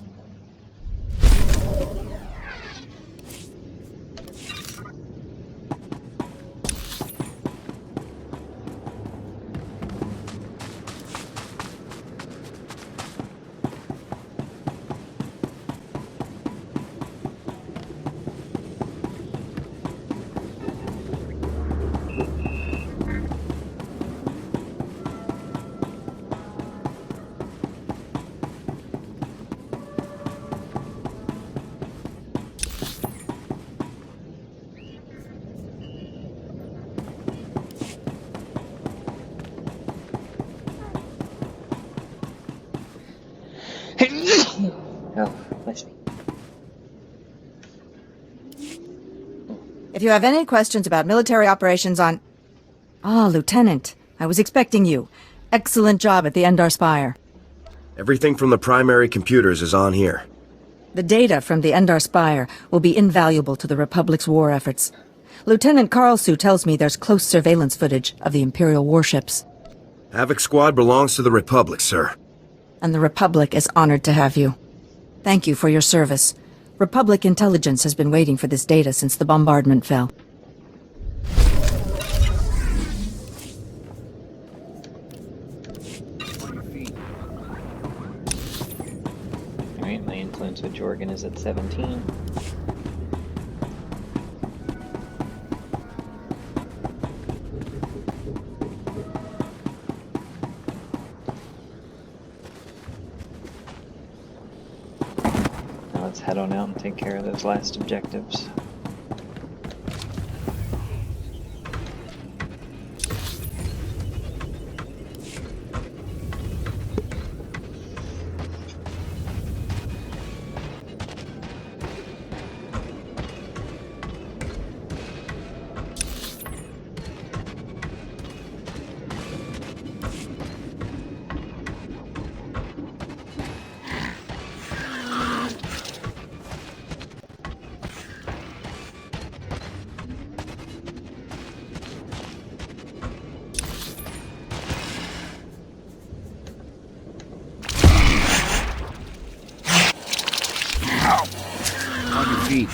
Oh, bless me. If you have any questions about military operations on... Ah, Lieutenant. I was expecting you. Excellent job at the Endar Spire. Everything from the primary computers is on here. The data from the Endar Spire will be invaluable to the Republic's war efforts. Lieutenant Karlsue tells me there's close surveillance footage of the Imperial warships. Havoc Squad belongs to the Republic, sir. And the Republic is honored to have you. Thank you for your service. Republic intelligence has been waiting for this data since the bombardment fell. Alright, my influence with Jorgen is at 17. head on out and take care of those last objectives. On your feet.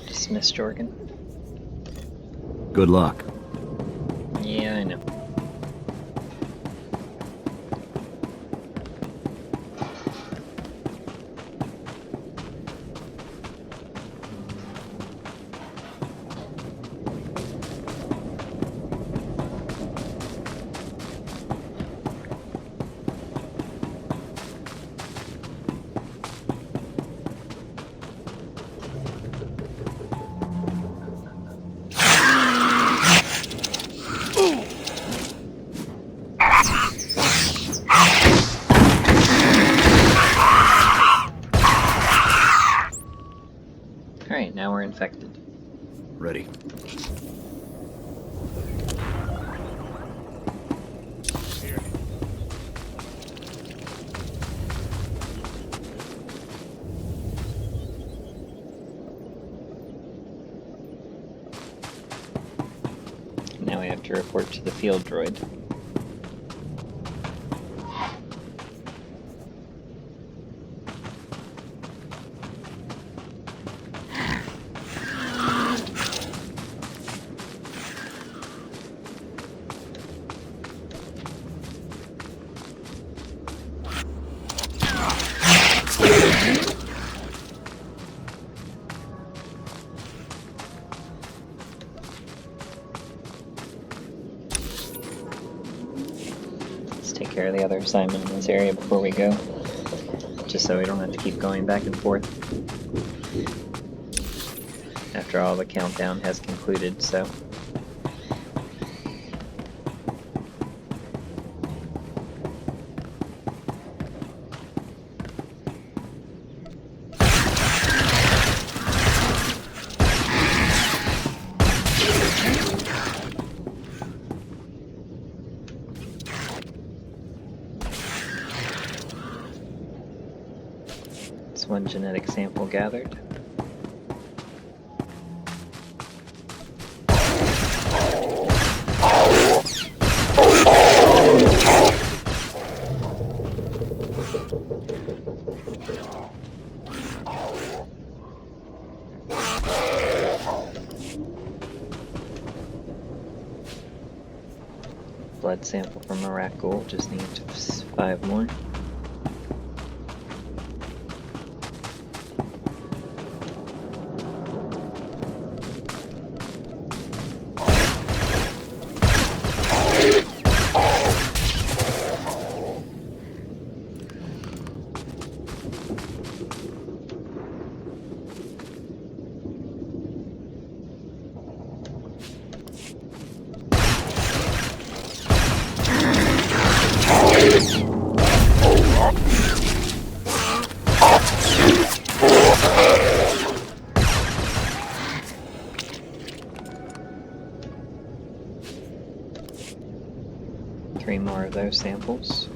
Dismiss Jorgen. Good luck. Yeah, I know. Alright, now we're infected. Ready. Now we have to report to the field droid. Take care of the other assignment in this area before we go, just so we don't have to keep going back and forth. After all, the countdown has concluded, so... One genetic sample gathered. Blood sample from a Rakghoul, just need 5 more. 3 more of those samples.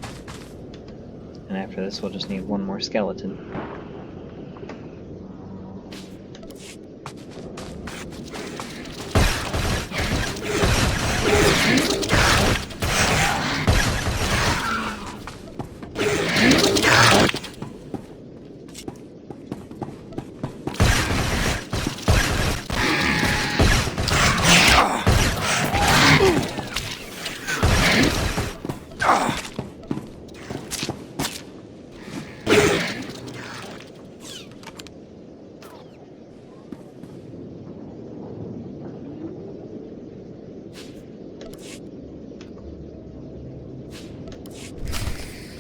And after this, we'll just need 1 more skeleton.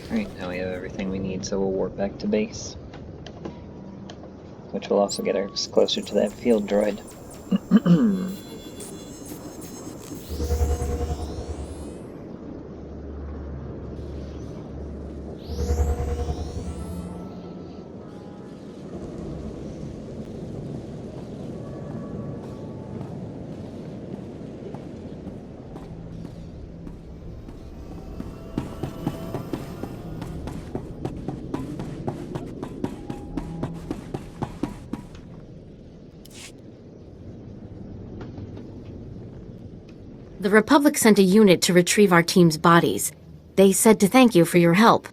Alright, now we have everything we need, so we'll warp back to base. Which will also get us closer to that field droid. The Republic sent a unit to retrieve our team's bodies. They said to thank you for your help.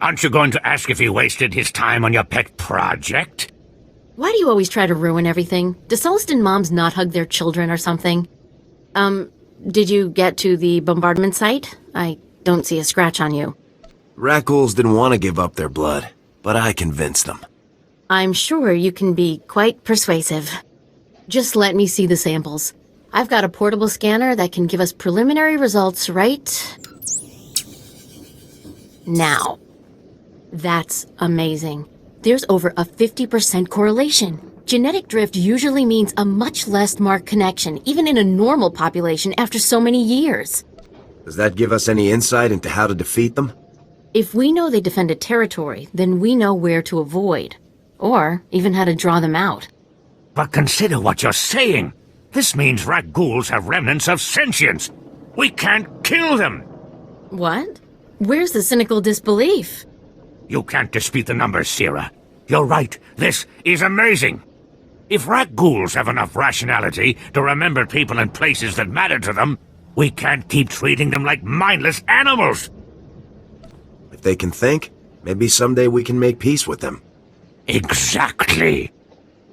Aren't you going to ask if he wasted his time on your pet project? Why do you always try to ruin everything? Do Sullustan moms not hug their children or something? Did you get to the bombardment site? I don't see a scratch on you. Rakghouls didn't want to give up their blood, but I convinced them. I'm sure you can be quite persuasive. Just let me see the samples. I've got a portable scanner that can give us preliminary results right now. That's amazing. There's over a 50% correlation. Genetic drift usually means a much less marked connection, even in a normal population after so many years. Does that give us any insight into how to defeat them? If we know they defend a territory, then we know where to avoid. Or even how to draw them out. But consider what you're saying. This means Rakghouls have remnants of sentience. We can't kill them. What? Where's the cynical disbelief? You can't dispute the numbers, Sierra. You're right. This is amazing. If Rakghouls have enough rationality to remember people and places that matter to them, we can't keep treating them like mindless animals. If they can think, maybe someday we can make peace with them. Exactly.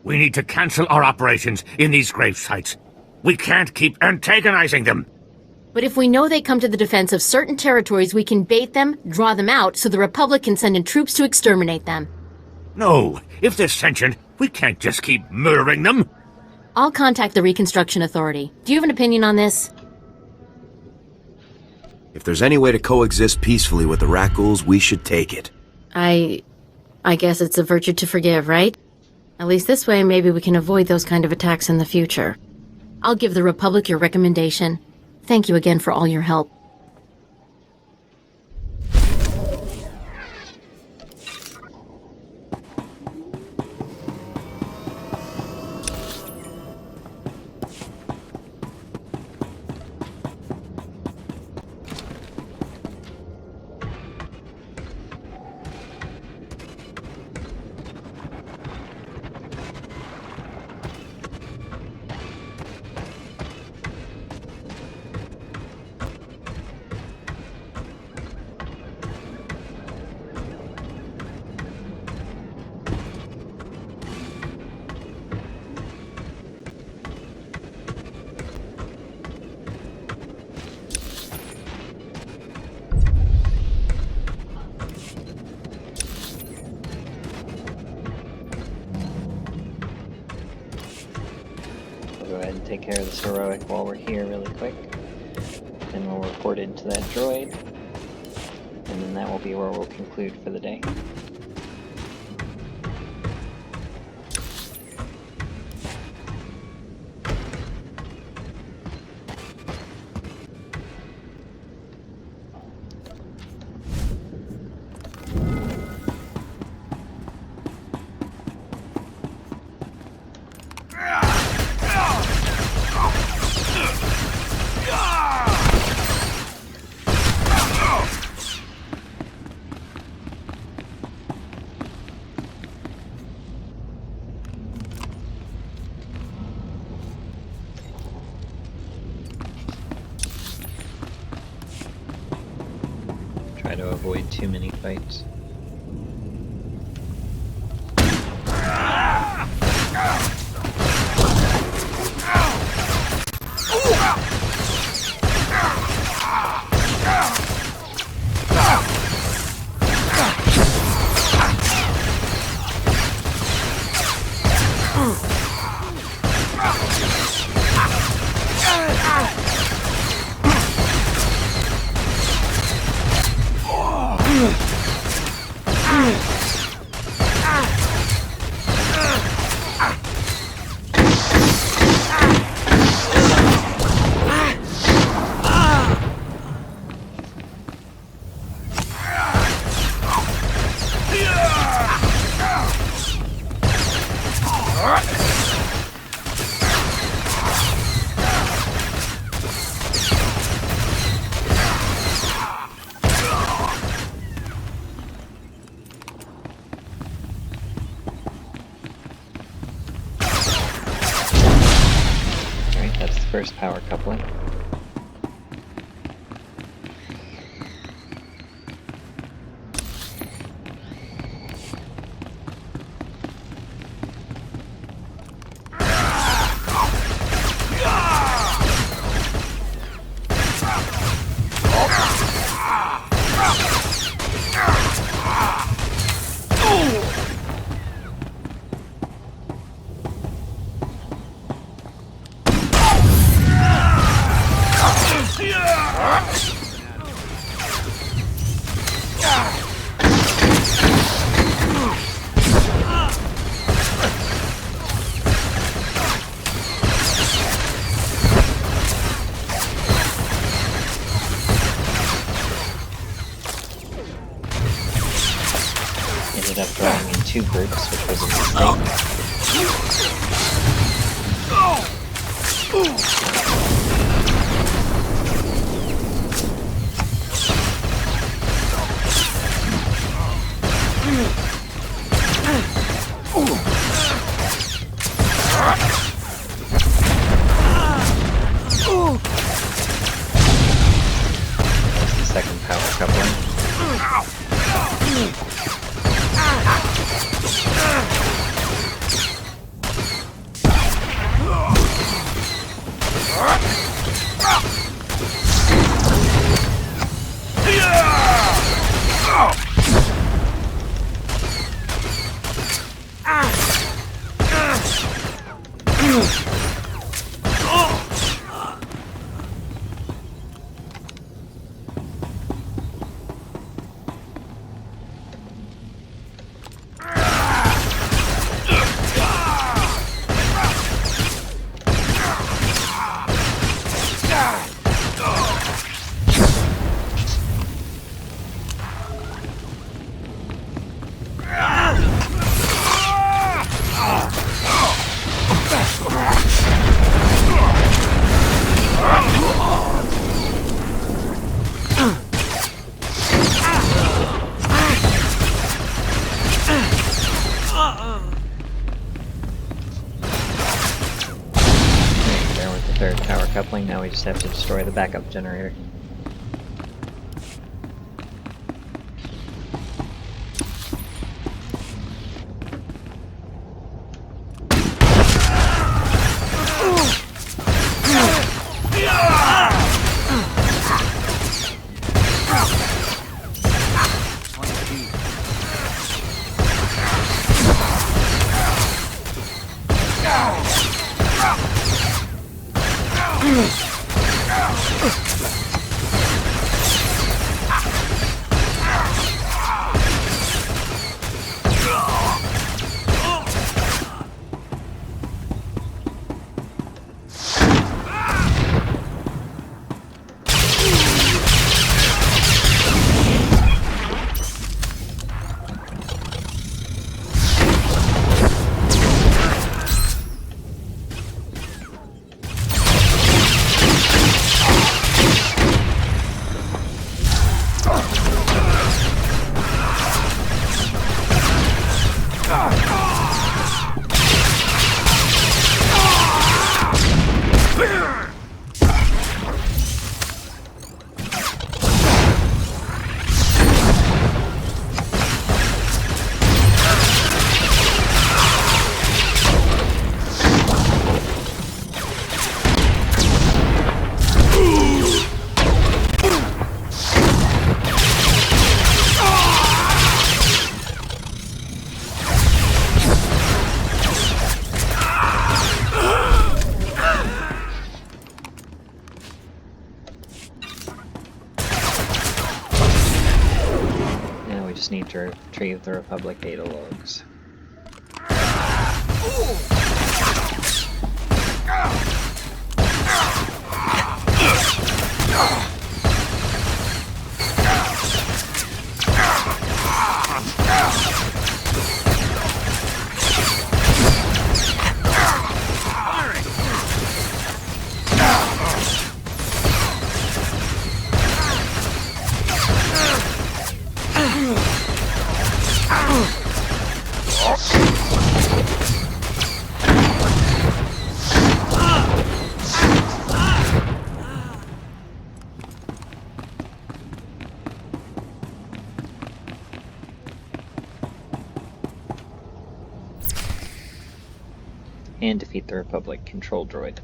We need to cancel our operations in these grave sites. We can't keep antagonizing them. But if we know they come to the defense of certain territories, we can bait them, draw them out, so the Republic can send in troops to exterminate them. No, if they're sentient, we can't just keep murdering them. I'll contact the Reconstruction Authority. Do you have an opinion on this? If there's any way to coexist peacefully with the Rakghouls, we should take it. I guess it's a virtue to forgive, right? At least this way, maybe we can avoid those kind of attacks in the future. I'll give the Republic your recommendation. Thank you again for all your help. Go ahead and take care of this heroic while we're here really quick. Then we'll report it into that droid. And then that will be where we'll conclude for the day. Try to avoid too many fights. First power coupling. Ended up drawing in 2 groups, which was a mistake. That's the second power coupling. Third power coupling, now we just have to destroy the backup generator. just need to retrieve the Republic data logs. And defeat the Republic control droid.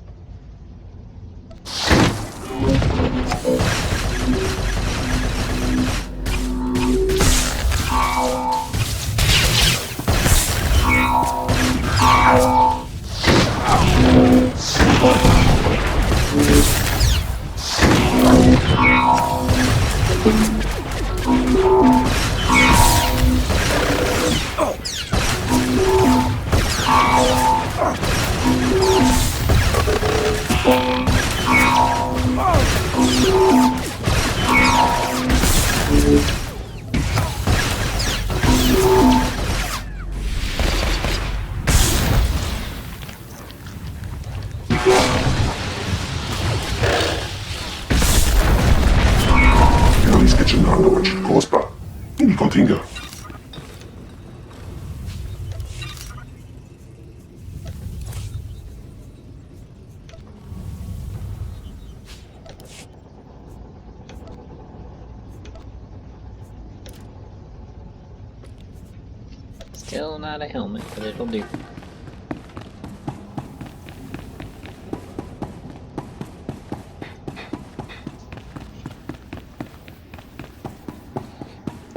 Still not a helmet, but it'll do.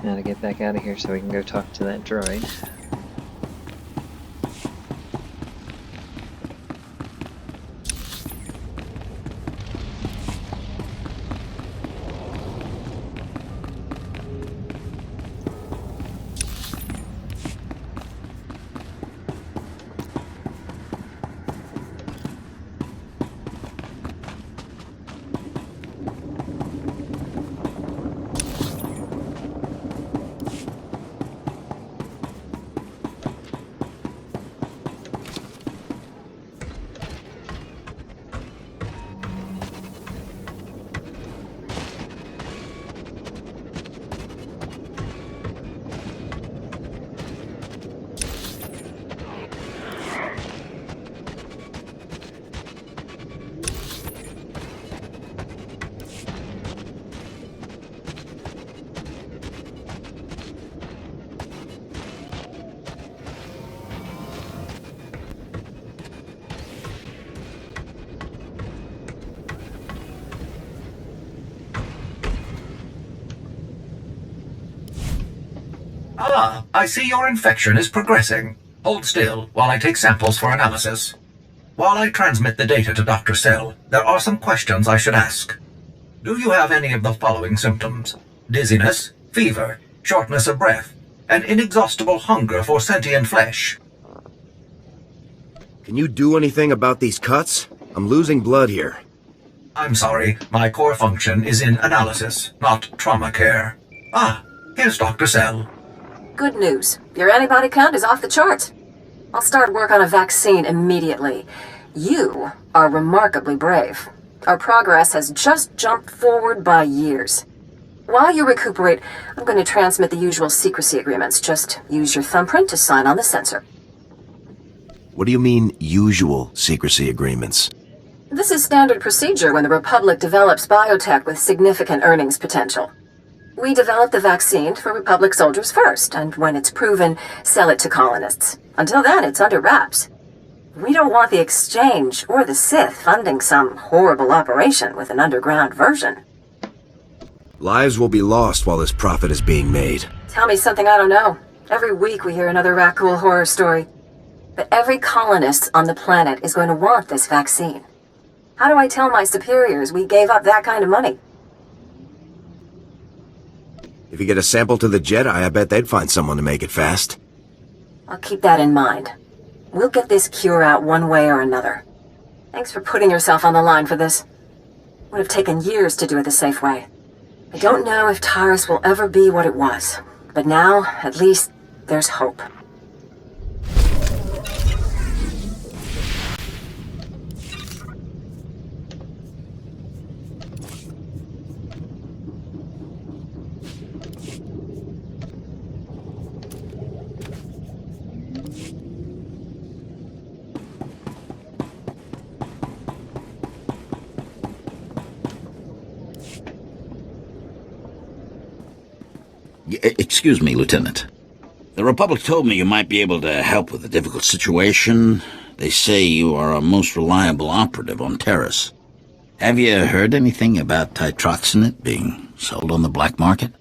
Now to get back out of here so we can go talk to that droid. Ah, I see your infection is progressing. Hold still while I take samples for analysis. While I transmit the data to Dr. Cell, there are some questions I should ask. Do you have any of the following symptoms? Dizziness, fever, shortness of breath, and inexhaustible hunger for sentient flesh? Can you do anything about these cuts? I'm losing blood here. I'm sorry, my core function is in analysis, not trauma care. Ah, here's Dr. Cell. Good news. Your antibody count is off the charts. I'll start work on a vaccine immediately. You are remarkably brave. Our progress has just jumped forward by years. While you recuperate, I'm going to transmit the usual secrecy agreements. Just use your thumbprint to sign on the sensor. What do you mean, usual secrecy agreements? This is standard procedure when the Republic develops biotech with significant earnings potential. We develop the vaccine for Republic soldiers first, and when it's proven, sell it to colonists. Until then, it's under wraps. We don't want the Exchange or the Sith funding some horrible operation with an underground version. Lives will be lost while this profit is being made. Tell me something I don't know. Every week we hear another Rakghoul horror story. But every colonist on the planet is going to want this vaccine. How do I tell my superiors we gave up that kind of money? If you get a sample to the Jedi, I bet they'd find someone to make it fast. I'll keep that in mind. We'll get this cure out one way or another. Thanks for putting yourself on the line for this. Would have taken years to do it the safe way. I don't know if Taris will ever be what it was, but now, at least, there's hope. Excuse me, Lieutenant. The Republic told me you might be able to help with a difficult situation. They say you are a most reliable operative on Taris. Have you heard anything about titroxinate being sold on the black market?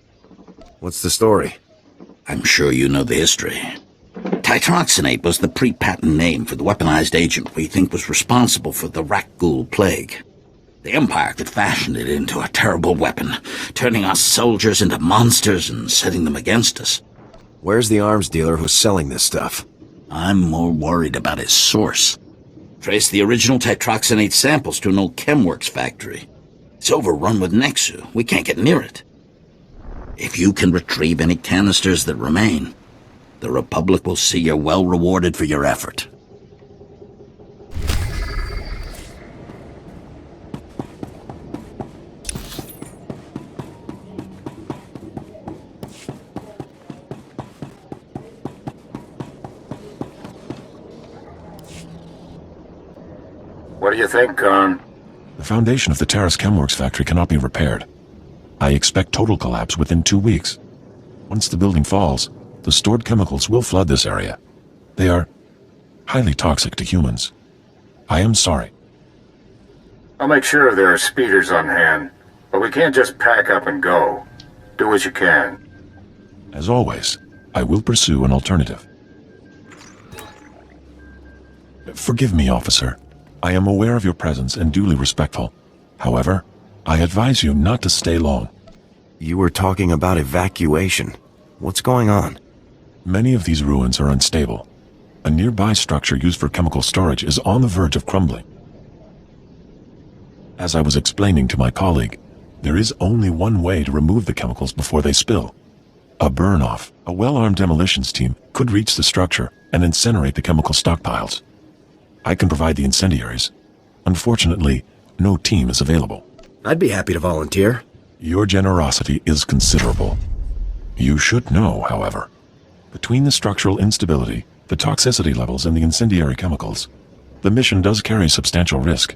What's the story? I'm sure you know the history. Titroxinate was the pre-patent name for the weaponized agent we think was responsible for the Rakghoul plague. The Empire could fashion it into a terrible weapon, turning us soldiers into monsters and setting them against us. Where's the arms dealer who's selling this stuff? I'm more worried about his source. Trace the original titroxinate samples to an old Chemworks factory. It's overrun with Nexu. We can't get near it. If you can retrieve any canisters that remain, the Republic will see you're well rewarded for your effort. What do you think, Khan? The foundation of the Taris Chemworks factory cannot be repaired. I expect total collapse within 2 weeks. Once the building falls, the stored chemicals will flood this area. They are highly toxic to humans. I am sorry. I'll make sure there are speeders on hand, but we can't just pack up and go. Do what you can. As always, I will pursue an alternative. Forgive me, officer. I am aware of your presence and duly respectful. However, I advise you not to stay long. You were talking about evacuation. What's going on? Many of these ruins are unstable. A nearby structure used for chemical storage is on the verge of crumbling. As I was explaining to my colleague, there is only one way to remove the chemicals before they spill. A burn-off. A well-armed demolitions team could reach the structure and incinerate the chemical stockpiles. I can provide the incendiaries. Unfortunately, no team is available. I'd be happy to volunteer. Your generosity is considerable. You should know, however, between the structural instability, the toxicity levels, and the incendiary chemicals, the mission does carry substantial risk.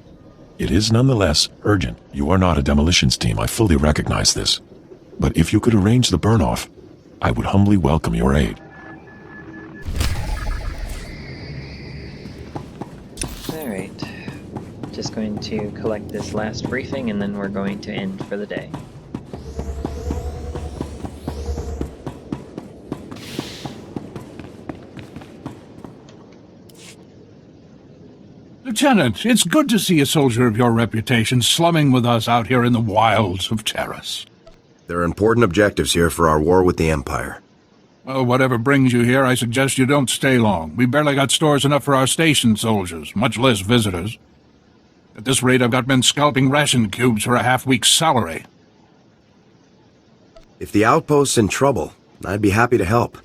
It is nonetheless urgent. You are not a demolitions team, I fully recognize this. But if you could arrange the burn-off, I would humbly welcome your aid. Alright, just going to collect this last briefing and then we're going to end for the day. Lieutenant, it's good to see a soldier of your reputation slumming with us out here in the wilds of Taris. There are important objectives here for our war with the Empire. Well, whatever brings you here, I suggest you don't stay long. We barely got stores enough for our station soldiers, much less visitors. At this rate, I've got men scalping ration cubes for a half-week's salary. If the outpost's in trouble, I'd be happy to help.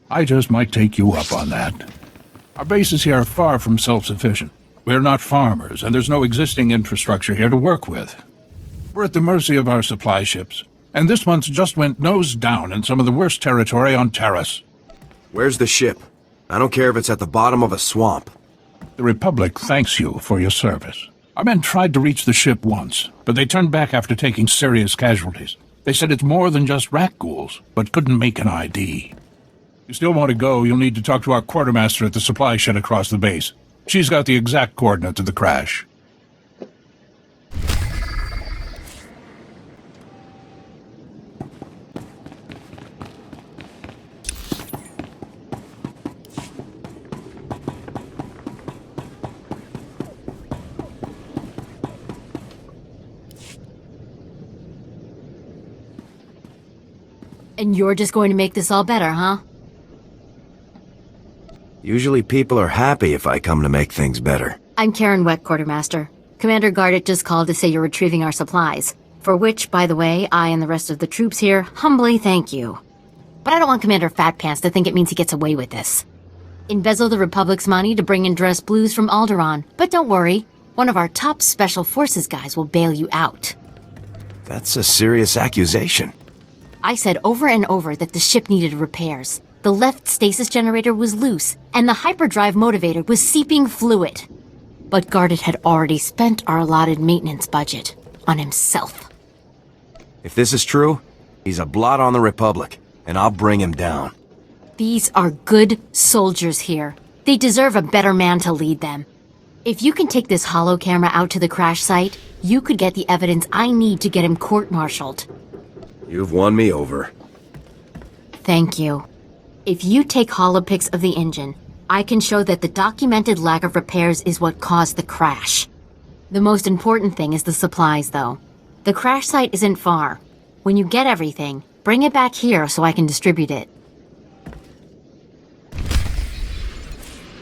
I just might take you up on that. Our bases here are far from self-sufficient. We're not farmers, and there's no existing infrastructure here to work with. We're at the mercy of our supply ships, and this month's just went nose down in some of the worst territory on Taris. Where's the ship? I don't care if it's at the bottom of a swamp. The Republic thanks you for your service. Our men tried to reach the ship once, but they turned back after taking serious casualties. They said it's more than just Rakghouls, but couldn't make an ID. If you still want to go, you'll need to talk to our quartermaster at the supply shed across the base. She's got the exact coordinates of the crash. And you're just going to make this all better, huh? Usually people are happy if I come to make things better. I'm Karen Weck, Quartermaster. Commander Gardet just called to say you're retrieving our supplies. For which, by the way, I and the rest of the troops here humbly thank you. But I don't want Commander Fatpants to think it means he gets away with this. Embezzle the Republic's money to bring in dress blues from Alderaan. But don't worry, one of our top Special Forces guys will bail you out. That's a serious accusation. I said over and over that the ship needed repairs. The left stasis generator was loose, and the hyperdrive motivator was seeping fluid. But Gardet had already spent our allotted maintenance budget on himself. If this is true, he's a blot on the Republic, and I'll bring him down. These are good soldiers here. They deserve a better man to lead them. If you can take this holo camera out to the crash site, you could get the evidence I need to get him court-martialed. You've won me over. Thank you. If you take holopics of the engine, I can show that the documented lack of repairs is what caused the crash. The most important thing is the supplies, though. The crash site isn't far. When you get everything, bring it back here so I can distribute it.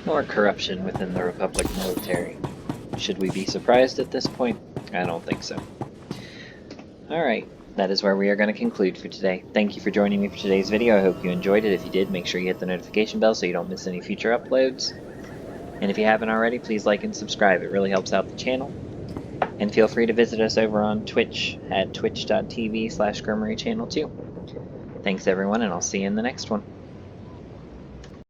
More corruption within the Republic military. Should we be surprised at this point? I don't think so. Alright, that is where we are going to conclude for today. Thank you for joining me for today's video. I hope you enjoyed it. If you did, make sure you hit the notification bell so you don't miss any future uploads. And if you haven't already, please like and subscribe. It really helps out the channel. And feel free to visit us over on Twitch at twitch.tv/Gremory channel 2. Thanks everyone, and I'll see you in the next one.